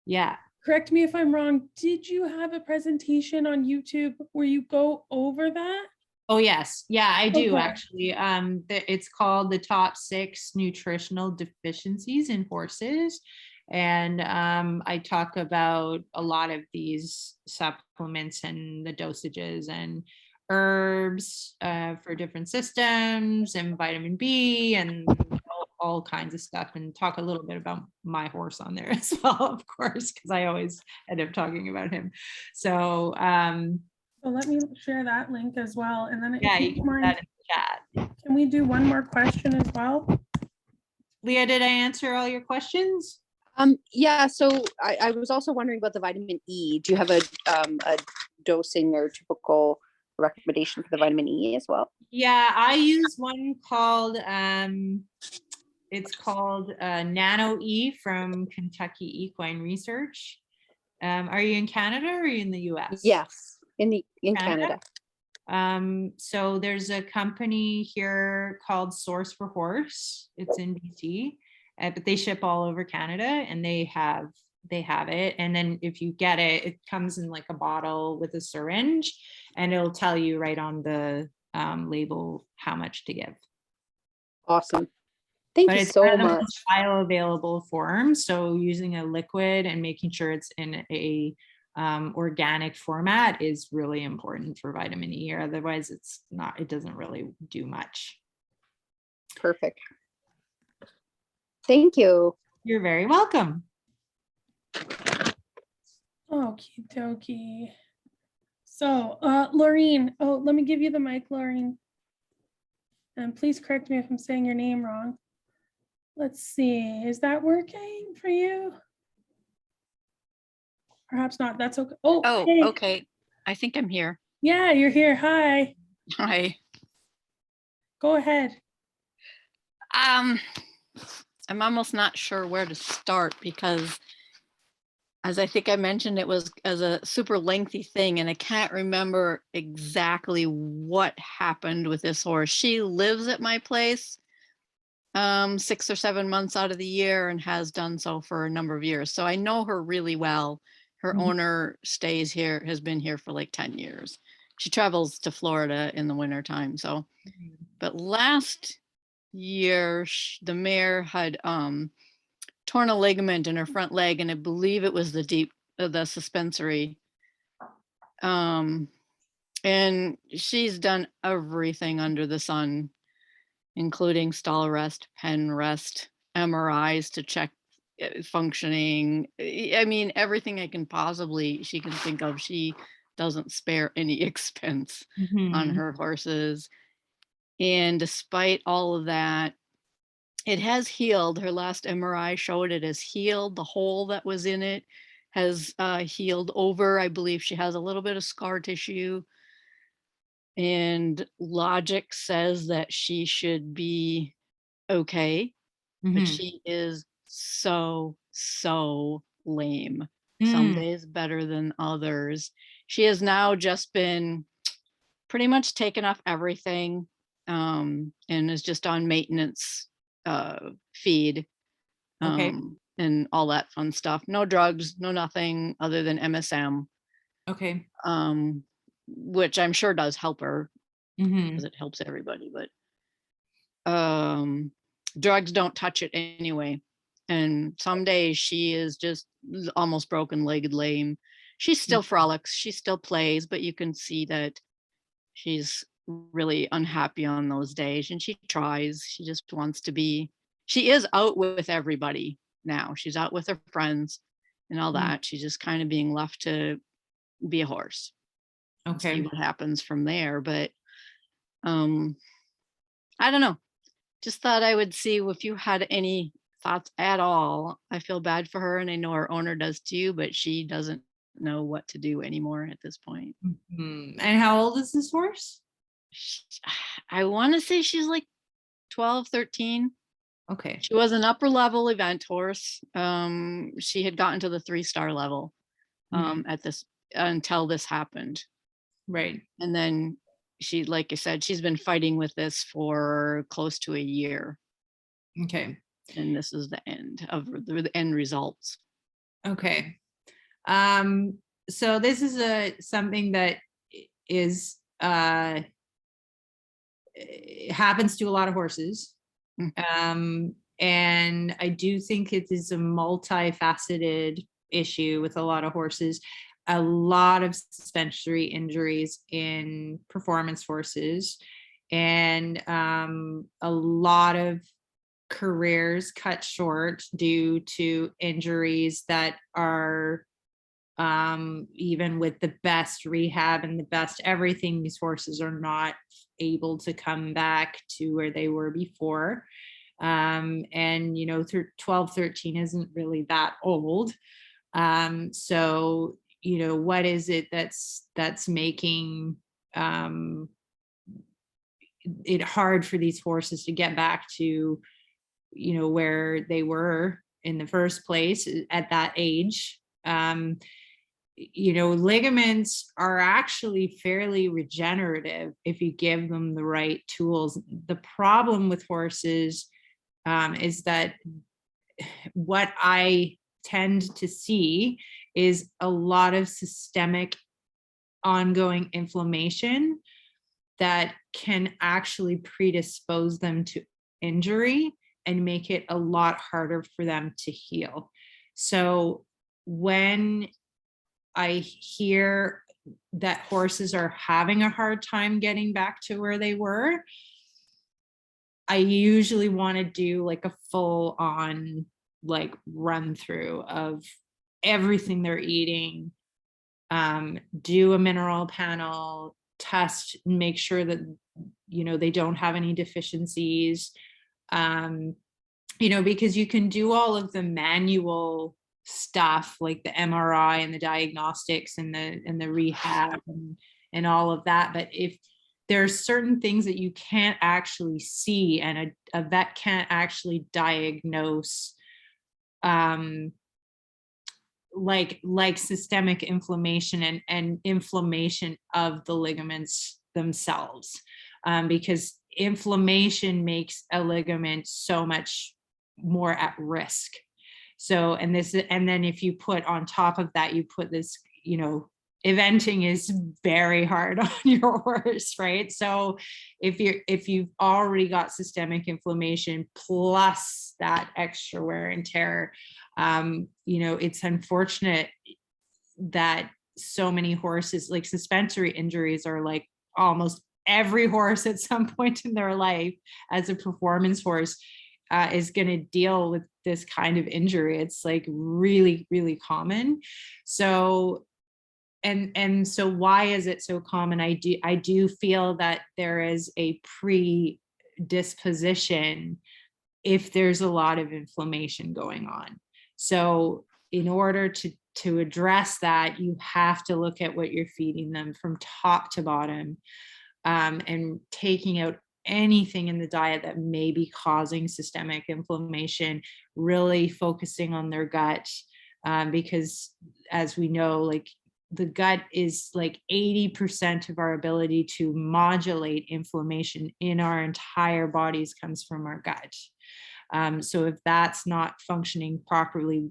S1: Yeah.
S2: Correct me if I'm wrong. Did you have a presentation on YouTube where you go over that?
S1: Oh, yes. Yeah, I do
S2: Okay.
S1: actually. It's called the top 6 nutritional deficiencies in horses. And I talk about a lot of these supplements and the dosages and herbs for different systems, and vitamin B, and all kinds of stuff, and talk a little bit about my horse on there as well, of course, because I always end up talking about him. So
S2: So let me share that link as well. And then
S1: yeah,
S2: if
S1: you
S2: you
S1: can
S2: don't
S1: put
S2: mind,
S1: that in the chat.
S2: can we do one more question as well?
S1: Leah, did I answer all your questions?
S4: Yeah, so I was also wondering about the vitamin E. Do you have a dosing or typical recommendation for the vitamin E as well?
S1: Yeah, I use one called it's called Nano E from Kentucky Equine Research. Are you in Canada or are you in the US?
S4: Yes, in Canada.
S1: So there's a company here called Source for Horse. It's in BC, but they ship all over Canada, and they have it. And then if you get it, it comes in like a bottle with a syringe, and it'll tell you right on the label how much to give.
S4: Awesome. Thank
S1: But
S4: you
S1: it's
S4: so
S1: one of the
S4: much.
S1: most bioavailable forms. So using a liquid and making sure it's in a organic format is really important for vitamin E, or otherwise it doesn't really do much.
S4: Perfect. Thank you.
S1: You're very welcome.
S2: Okie dokie. So, Laureen, let me give you the mic, Laureen. And please correct me if I'm saying your name wrong. Let's see, is that working for you? Perhaps not, that's okay. Oh,
S5: Oh,
S2: hey.
S5: okay. I think I'm here.
S2: Yeah, you're here, hi.
S5: Hi.
S2: Go ahead.
S5: I'm almost not sure where to start because, as I think I mentioned, it was as a super lengthy thing, and I can't remember exactly what happened with this horse. She lives at my place 6 or 7 months out of the year and has done so for a number of years. So I know her really well. Her
S1: Mhm.
S5: owner stays here, has been here for like 10 years. She travels to Florida in the winter time. So, but last year, the mare had torn a ligament in her front leg, and I believe it was the suspensory. And she's done everything under the sun, including stall rest, pen rest, MRIs to check functioning. I mean, everything she can think of. She doesn't spare any expense on
S1: Mhm.
S5: her horses. And despite all of that, it has healed. Her last MRI showed it has healed. The hole that was in it has healed over. I believe she has a little bit of scar tissue. And logic says that she should be okay, but
S1: Mhm.
S5: she is so lame. Some
S1: Mm.
S5: days better than others. She has now just been pretty much taken off everything, and is just on maintenance feed,
S1: Okay.
S5: and all that fun stuff. No drugs, no nothing other than MSM,
S1: Okay.
S5: which I'm sure does help her
S1: Mhm.
S5: because it helps everybody, but drugs don't touch it anyway. And some days she is just almost broken legged lame. She still frolics, she still plays, but you can see that she's really unhappy on those days, and she tries. She just wants to be. She is out with everybody now. She's out with her friends and all
S1: Mm.
S5: that. She's just kind of being left to be a horse and see
S1: Okay.
S5: what happens from there. But I don't know. Just thought I would see if you had any thoughts at all. I feel bad for her, and I know her owner does too, but she doesn't know what to do anymore at this point.
S1: Mhm. And how old is this horse?
S5: I want to say she's like 12, 13.
S1: Okay.
S5: She was an upper level event horse. She had gotten to the 3-star level
S1: Mhm.
S5: at this until this happened.
S1: Right.
S5: And then she, like I said, she's been fighting with this for close to a year.
S1: Okay.
S5: And this is the end results.
S1: Okay. So this is something that is happens to a lot of horses. And I do think it is a multifaceted issue with a lot of horses. A lot of suspensory injuries in performance horses, and a lot of careers cut short due to injuries that are even with the best rehab and the best everything, these horses are not able to come back to where they were before. And 12, 13 isn't really that old. So what is it that's making it hard for these horses to get back to where they were in the first place at that age? Ligaments are actually fairly regenerative if you give them the right tools. The problem with horses is that what I tend to see is a lot of systemic ongoing inflammation that can actually predispose them to injury and make it a lot harder for them to heal. So when I hear that horses are having a hard time getting back to where they were, I usually want to do like a full on like run through of everything they're eating, do a mineral panel, test, make sure that they don't have any deficiencies, because you can do all of the manual stuff like the MRI and the diagnostics and the rehab and all of that, but if there's certain things that you can't actually see, and a vet can't actually diagnose, like systemic inflammation and inflammation of the ligaments themselves, because inflammation makes a ligament so much more at risk. So, and then if you put on top of that, you put this, eventing is very hard on your horse, right? So if you've already got systemic inflammation plus that extra wear and tear, it's unfortunate that so many horses, like suspensory injuries, are like almost every horse at some point in their life as a performance horse is going to deal with this kind of injury. It's like really, really common. So, and so why is it so common? I do feel that there is a predisposition if there's a lot of inflammation going on. So in order to address that, you have to look at what you're feeding them from top to bottom, and taking out anything in the diet that may be causing systemic inflammation, really focusing on their gut, because as we know, like the gut is like 80% of our ability to modulate inflammation in our entire bodies comes from our gut. So if that's not functioning properly,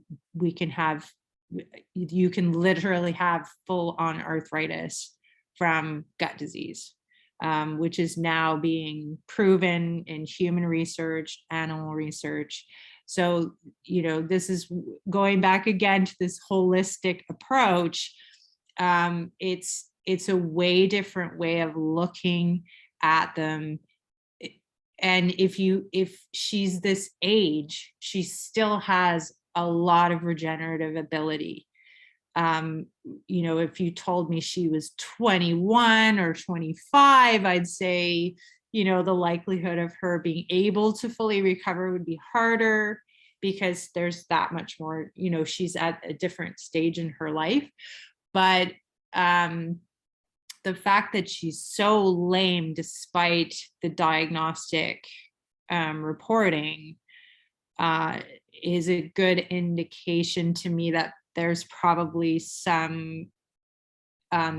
S1: you can literally have full on arthritis from gut disease, which is now being proven in human research, animal research. So, this is going back again to this holistic approach. It's a way different way of looking at them. And if she's this age, she still has a lot of regenerative ability. If you told me she was 21 or 25, I'd say, the likelihood of her being able to fully recover would be harder, because there's that much more, she's at a different stage in her life. But the fact that she's so lame despite the diagnostic reporting is a good indication to me that there's probably some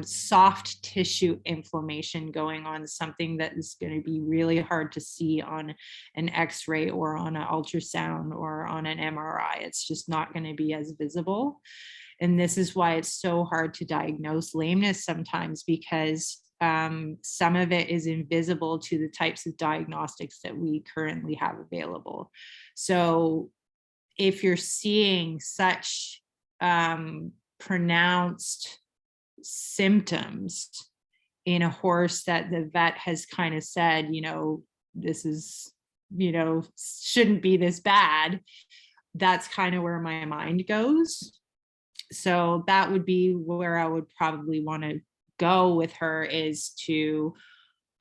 S1: soft tissue inflammation going on, something that is going to be really hard to see on an X-ray or on an ultrasound or on an MRI. It's just not going to be as visible. And this is why it's so hard to diagnose lameness sometimes, because some of it is invisible to the types of diagnostics that we currently have available. So if you're seeing such pronounced symptoms in a horse that the vet has kind of said, this is, shouldn't be this bad, that's kind of where my mind goes. So that would be where I would probably want to go with her, is to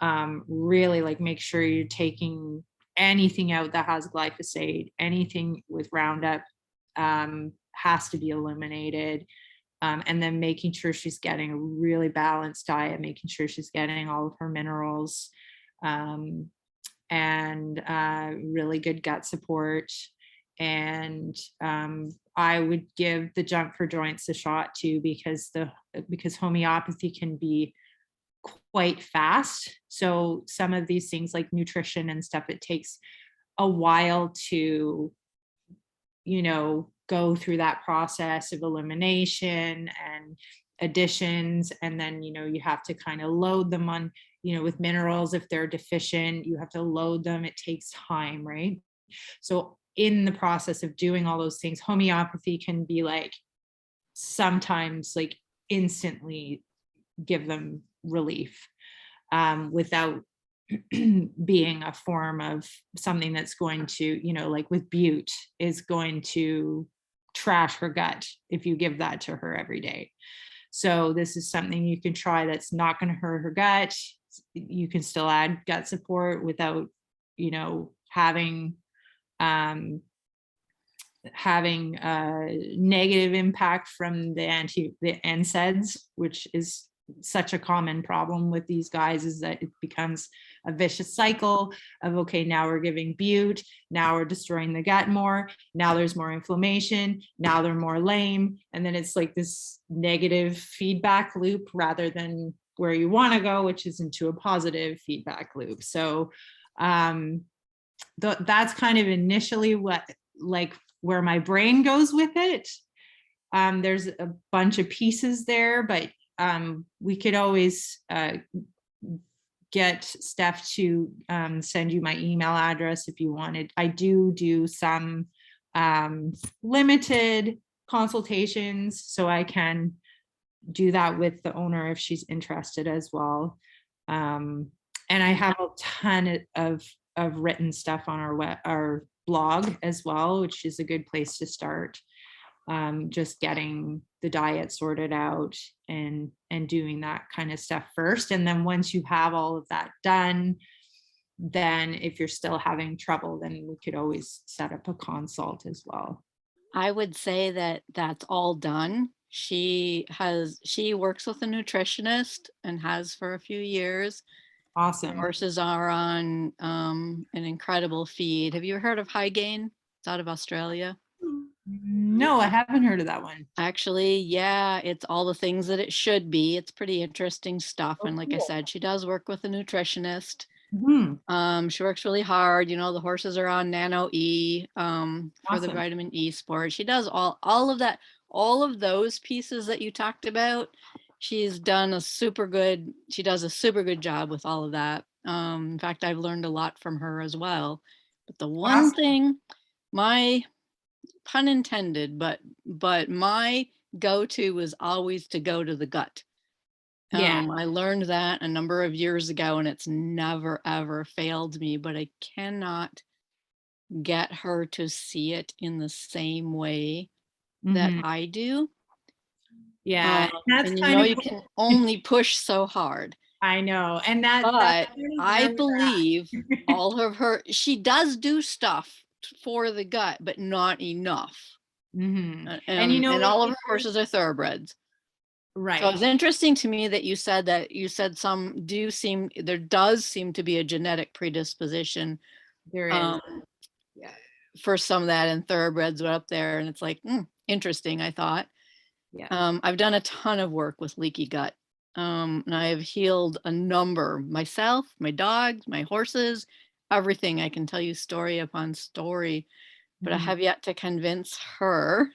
S1: really like make sure you're taking anything out that has glyphosate, anything with Roundup has to be eliminated. And then making sure she's getting a really balanced diet, making sure she's getting all of her minerals, and really good gut support. And I would give the Jump for Joints a shot too, because homeopathy can be quite fast. So some of these things like nutrition and stuff, it takes a while to, go through that process of elimination and additions. And then, you have to kind of load them on, with minerals. If they're deficient, you have to load them. It takes time, right? So in the process of doing all those things, homeopathy can be like sometimes like instantly give them relief, without being a form of something that's going to, like with Butte, is going to trash her gut if you give that to her every day. So this is something you can try that's not going to hurt her gut. You can still add gut support without, having a negative impact from the NSAIDs, which is such a common problem with these guys, is that it becomes a vicious cycle of, okay, now we're giving bute, now we're destroying the gut more, now there's more inflammation, now they're more lame. And then it's like this negative feedback loop rather than where you want to go, which is into a positive feedback loop. So that's kind of initially what, like, where my brain goes with it. There's a bunch of pieces there, but we could always get Steph to send you my email address if you wanted. I do some limited consultations, so I can do that with the owner if she's interested as well. And I have a ton of written stuff on our blog as well, which is a good place to start. Just getting the diet sorted out and doing that kind of stuff first. And then once you have all of that done, then if you're still having trouble, then we could always set up a consult as well.
S5: I would say that that's all done. She works with a nutritionist and has for a few years.
S1: Awesome.
S5: Horses are on an incredible feed. Have you heard of High Gain? It's out of Australia.
S1: No, I haven't heard of that one.
S5: Actually, yeah, it's all the things that it should be. It's pretty interesting stuff. And like I said, she does work with a nutritionist. She works really hard. You know, the horses are on Nano E for the vitamin E sport. She does all of that, all of those pieces that you talked about. She's done a super good, she does a super good job with all of that. In fact, I've learned a lot from her as well. But the one thing, my pun intended, but my go-to was always to go to the gut. I learned that a number of years ago, and it's never ever failed me, but I cannot get her to see it in the same way that I do.
S1: Yeah, that's
S5: and
S1: kind of,
S5: you can only push so hard.
S1: I know, and
S5: but I believe all of her, she does do stuff for the gut, but not enough.
S1: And you know,
S5: and all of her horses are thoroughbreds.
S1: Right.
S5: So it's interesting to me that you said there does seem to be a genetic predisposition.
S1: There is.
S5: For some of that, and thoroughbreds were up there, and it's like, interesting, I thought. I've done a ton of work with leaky gut. And I have healed a number, myself, my dogs, my horses, everything. I can tell you story upon story, but I have yet to convince her.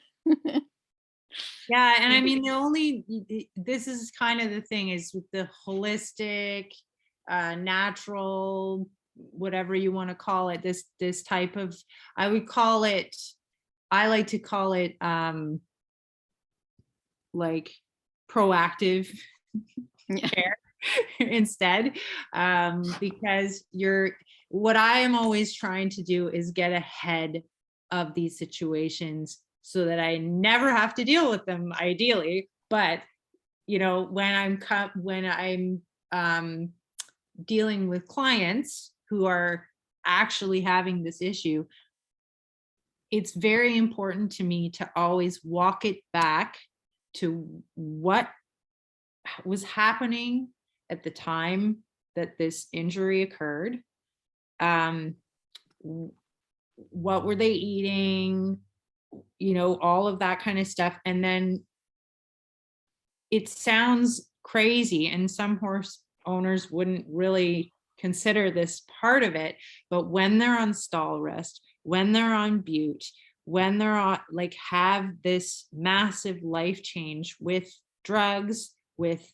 S1: Yeah, and I mean, this is kind of the thing, is with the holistic, natural, whatever you want to call it, this type of, I like to call it like proactive care instead, because what I am always trying to do is get ahead of these situations so that I never have to deal with them, ideally. But you know, when I'm dealing with clients who are actually having this issue, it's very important to me to always walk it back to what was happening at the time that this injury occurred. What were they eating? You know, all of that kind of stuff. And then it sounds crazy, and some horse owners wouldn't really consider this part of it, but when they're on stall rest, when they're on bute, when they're on, like, have this massive life change with drugs, with,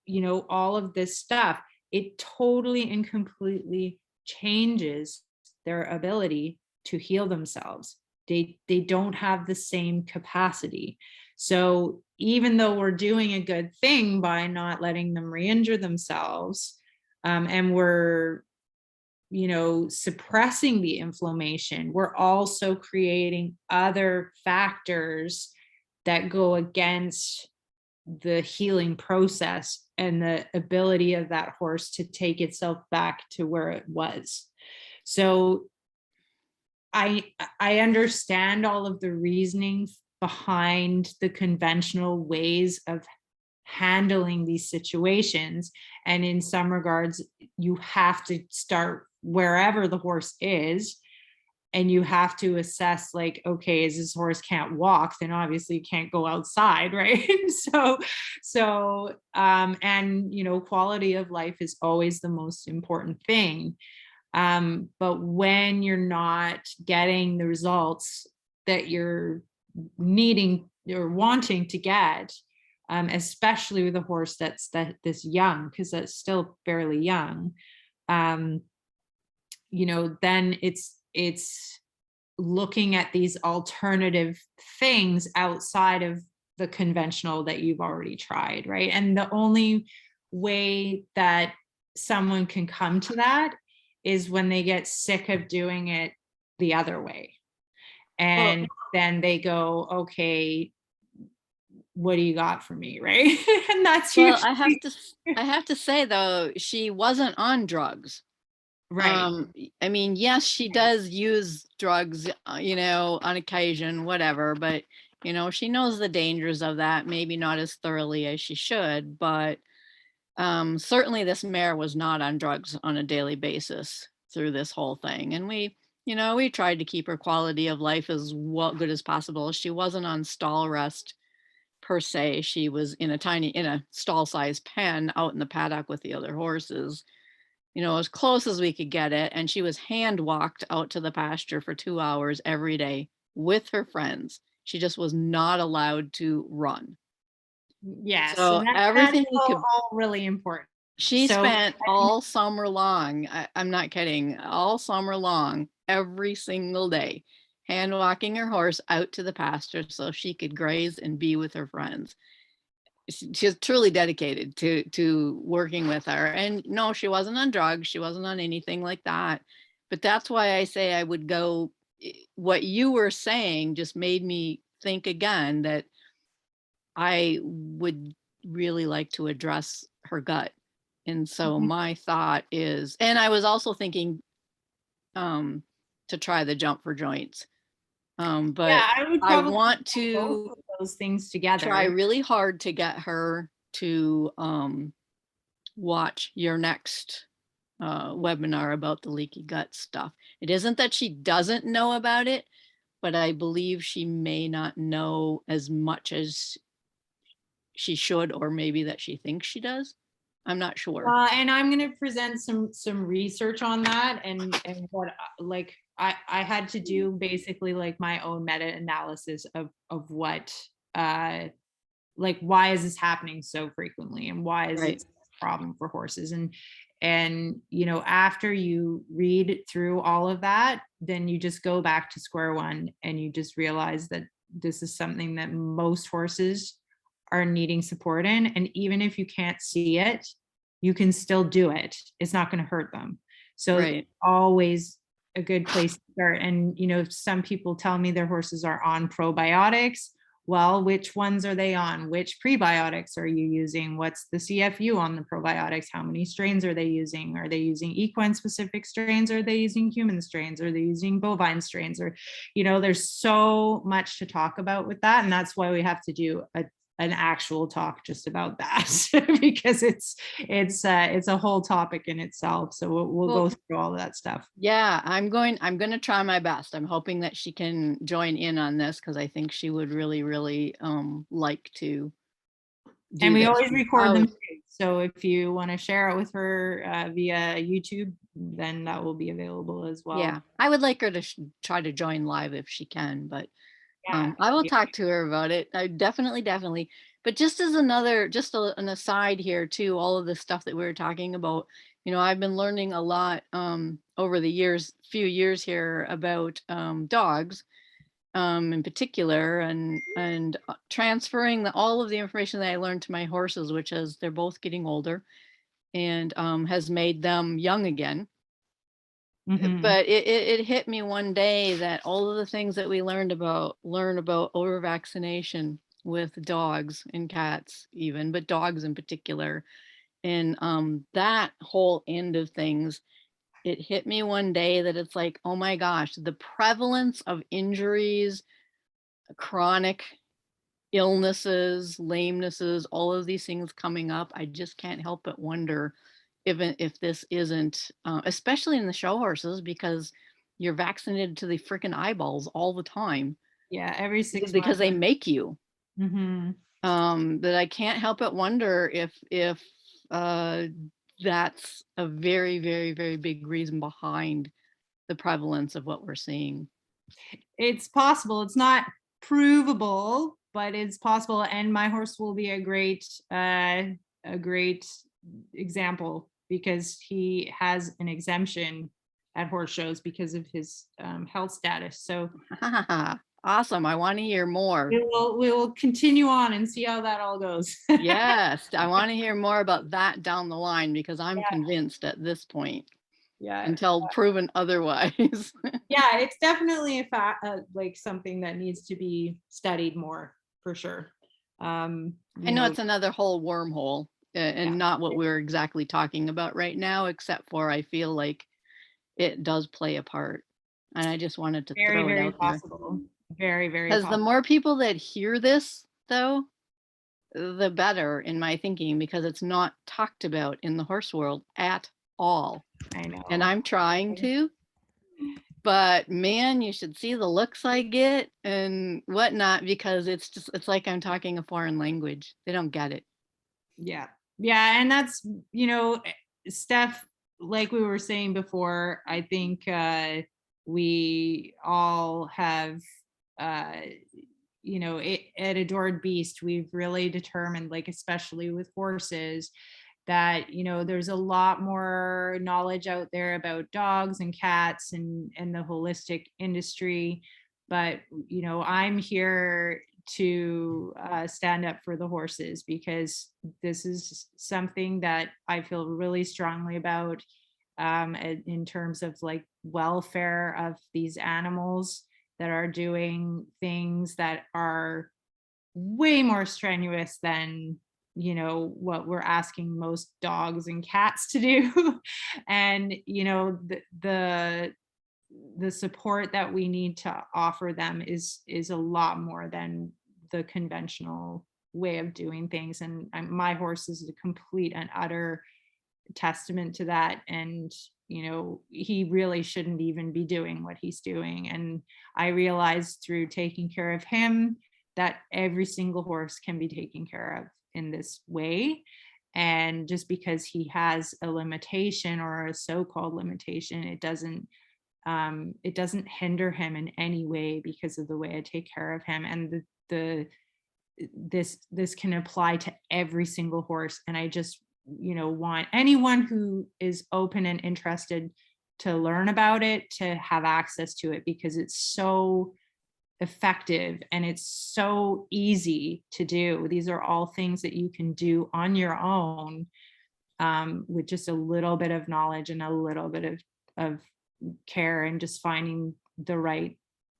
S1: you know, all of this stuff, it totally and completely changes their ability to heal themselves. They don't have the same capacity. So even though we're doing a good thing by not letting them re-injure themselves, and we're, you know, suppressing the inflammation, we're also creating other factors that go against the healing process and the ability of that horse to take itself back to where it was. So I understand all of the reasoning behind the conventional ways of handling these situations. And in some regards, you have to start wherever the horse is, and you have to assess, like, okay, as this horse can't walk, then obviously you can't go outside, right? And quality of life is always the most important thing. But when you're not getting the results that you're needing or wanting to get, especially with a horse that's this young, because that's still fairly young, then it's looking at these alternative things outside of the conventional that you've already tried, right? And the only way that someone can come to that is when they get sick of doing it the other way. And then they go, okay, what do you got for me, right? And that's
S5: Well,
S1: usually
S5: I have to say though, she wasn't on drugs.
S1: right.
S5: I mean, yes, she does use drugs, on occasion, whatever, but she knows the dangers of that, maybe not as thoroughly as she should, but certainly this mare was not on drugs on a daily basis through this whole thing. And we tried to keep her quality of life as good as possible. She wasn't on stall rest per se. She was in a stall sized pen out in the paddock with the other horses, as close as we could get it. And she was hand walked out to the pasture for 2 hours every day with her friends. She just was not allowed to run.
S1: Yes.
S5: So
S1: And
S5: everything
S1: that's
S5: we could,
S1: all really important.
S5: she
S1: So
S5: spent all summer long, I'm not kidding, all summer long, every single day, hand walking her horse out to the pasture so she could graze and be with her friends. She's truly dedicated to working with her. And no, she wasn't on drugs. She wasn't on anything like that. But that's why I say I would go. What you were saying just made me think again that I would really like to address her gut. And so my thought is, and I was also thinking to try the jump for joints. But
S1: yeah, I would
S5: I
S1: probably
S5: want
S1: put both
S5: to
S1: of those things together.
S5: try really hard to get her to watch your next webinar about the leaky gut stuff. It isn't that she doesn't know about it, but I believe she may not know as much as she should, or maybe that she thinks she does. I'm not sure.
S1: And I'm going to present some research on that, and what like I had to do basically like my own meta-analysis of what like why is this happening so frequently, and why is
S5: Right.
S1: it a problem for horses, and after you read through all of that, then you just go back to square one and you just realize that this is something that most horses are needing support in. And even if you can't see it, you can still do it. It's not going to hurt them. So
S5: Right.
S1: always a good place to start. And some people tell me their horses are on probiotics. Well, which ones are they on? Which prebiotics are you using? What's the CFU on the probiotics? How many strains are they using? Are they using equine specific strains? Are they using human strains? Are they using bovine strains? Or, there's so much to talk about with that. And that's why we have to do an actual talk just about that because it's a whole topic in itself. So we'll go through all of that stuff.
S5: Yeah, I'm going to try my best. I'm hoping that she can join in on this because I think she would really, really like to do
S1: And we
S5: this.
S1: always record them too. So if you want to share it with her via YouTube, then that will be available as well.
S5: Yeah, I would like her to try to join live if she can, but
S1: Yeah.
S5: I will talk to her about it. I definitely. But just as an aside here too, all of the stuff that we were talking about, I've been learning a lot over the few years here about dogs in particular, and transferring all of the information that I learned to my horses, which is they're both getting older, and has made them young again.
S1: Mhm.
S5: But it hit me one day that all of the things that we learn about over vaccination with dogs and cats even, but dogs in particular, and that whole end of things, it hit me one day that it's like, oh my gosh, the prevalence of injuries, chronic illnesses, lamenesses, all of these things coming up. I just can't help but wonder if this isn't, especially in the show horses, because you're vaccinated to the freaking eyeballs all the time
S1: Yeah, every 6
S5: because they
S1: months.
S5: make you.
S1: Mhm.
S5: That I can't help but wonder if that's a very, very, very big reason behind the prevalence of what we're seeing.
S1: It's possible. It's not provable, but it's possible. And my horse will be a great example because he has an exemption at horse shows because of his health status. So
S5: Awesome. I want to hear more.
S1: we will continue on and see how that all goes.
S5: Yes, I want to hear more about that down the line because I'm
S1: Yeah.
S5: convinced at this point
S1: Yeah.
S5: until proven otherwise.
S1: Yeah, it's definitely a fact, like something that needs to be studied more for sure.
S5: I know it's another whole wormhole and
S1: Yeah.
S5: not what we're exactly talking about right now, except for I feel like it does play a part. And I just wanted to
S1: Very,
S5: throw it
S1: very
S5: out there.
S1: possible. Very, very
S5: Because the
S1: possible.
S5: more people that hear this, though, the better in my thinking, because it's not talked about in the horse world at all.
S1: I know.
S5: And I'm trying to, but man, you should see the looks I get and whatnot, because it's like I'm talking a foreign language. They don't get it.
S1: Yeah. Yeah. And that's, Steph, like we were saying before, I think we all have, at Adored Beast, we've really determined, like, especially with horses, that there's a lot more knowledge out there about dogs and cats and the holistic industry, but I'm here to stand up for the horses because this is something that I feel really strongly about, in terms of like welfare of these animals that are doing things that are way more strenuous than what we're asking most dogs and cats to do. And the support that we need to offer them is a lot more than the conventional way of doing things. And my horse is a complete and utter testament to that. And he really shouldn't even be doing what he's doing. And I realized through taking care of him that every single horse can be taken care of in this way. And just because he has a limitation or a so-called limitation, it doesn't hinder him in any way because of the way I take care of him. And this can apply to every single horse. And I just want anyone who is open and interested to learn about it to have access to it, because it's so effective and it's so easy to do. These are all things that you can do on your own, with just a little bit of knowledge and a little bit of care and just finding the right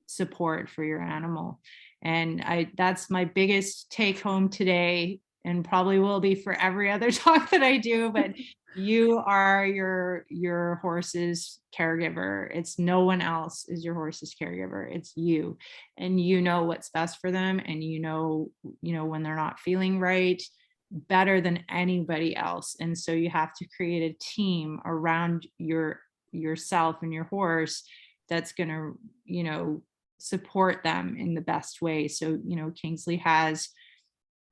S1: support for your animal. And that's my biggest take home today, and probably will be for every other talk that I do. But you are your horse's caregiver. It's no one else is your horse's caregiver. It's you. And you know what's best for them, and when they're not feeling right better than anybody else. And so you have to create a team around yourself and your horse that's going to support them in the best way. So Kingsley has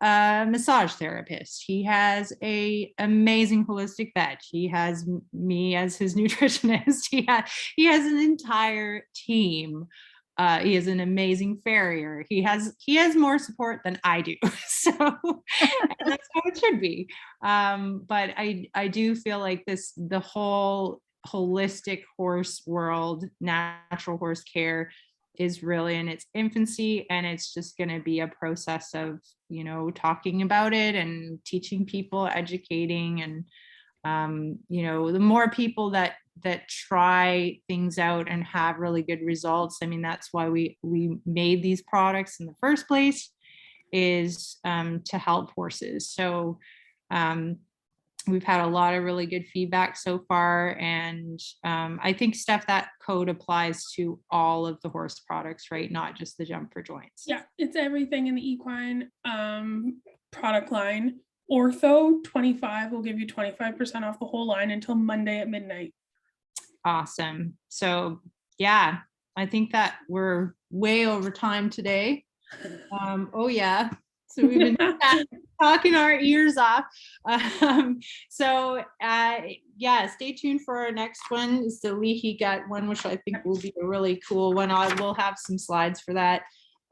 S1: a massage therapist, he has a amazing holistic vet, he has me as his nutritionist, he has an entire team. He has an amazing farrier. He has more support than I do. So and that's how it should be. But I do feel like the whole holistic horse world, natural horse care, is really in its infancy, and it's just going to be a process of talking about it and teaching people, educating, and the more people that try things out and have really good results. I mean, that's why we made these products in the first place, is to help horses. So we've had a lot of really good feedback so far. And I think, Steph, that code applies to all of the horse products, right? Not just the Jump for Joints.
S2: Yeah, it's everything in the equine product line. Ortho 25 will give you 25% off the whole line until Monday at midnight.
S1: Awesome. So yeah, I think that we're way over time today. Oh yeah. So we've been talking our ears off. Yeah, stay tuned for our next one. Is the leaky gut one, which I think will be a really cool one. I will have some slides for that.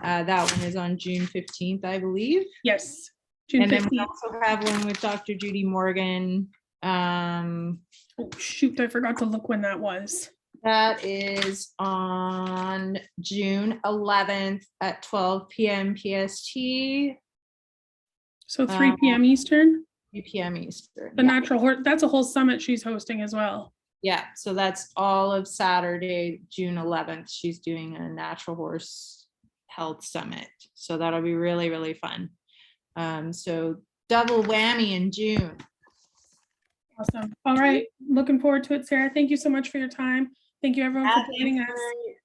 S1: That one is on June 15th, I believe.
S2: Yes, June
S1: And
S2: 15th.
S1: then we also have one with Dr. Judy Morgan.
S2: Oh shoot, I forgot to look when that was.
S1: That is on June 11th at 12 p.m. PST.
S2: So 3 p.m. Eastern.
S1: 3 p.m. Eastern.
S2: The natural horse, that's a whole summit she's hosting as well.
S1: Yeah, so that's all of Saturday, June 11th. She's doing a natural horse health summit. So that'll be really, really fun. So double whammy in June.
S2: Awesome. All right. Looking forward to it, Sarah. Thank you so much for your time. Thank you everyone for joining us.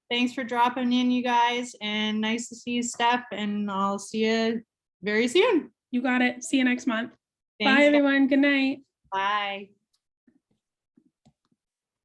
S1: Thanks for dropping in, you guys. And nice to see you, Steph. And I'll see you very soon.
S2: You got it. See you next month.
S1: Thanks,
S2: Bye, everyone. Good night.
S1: Bye.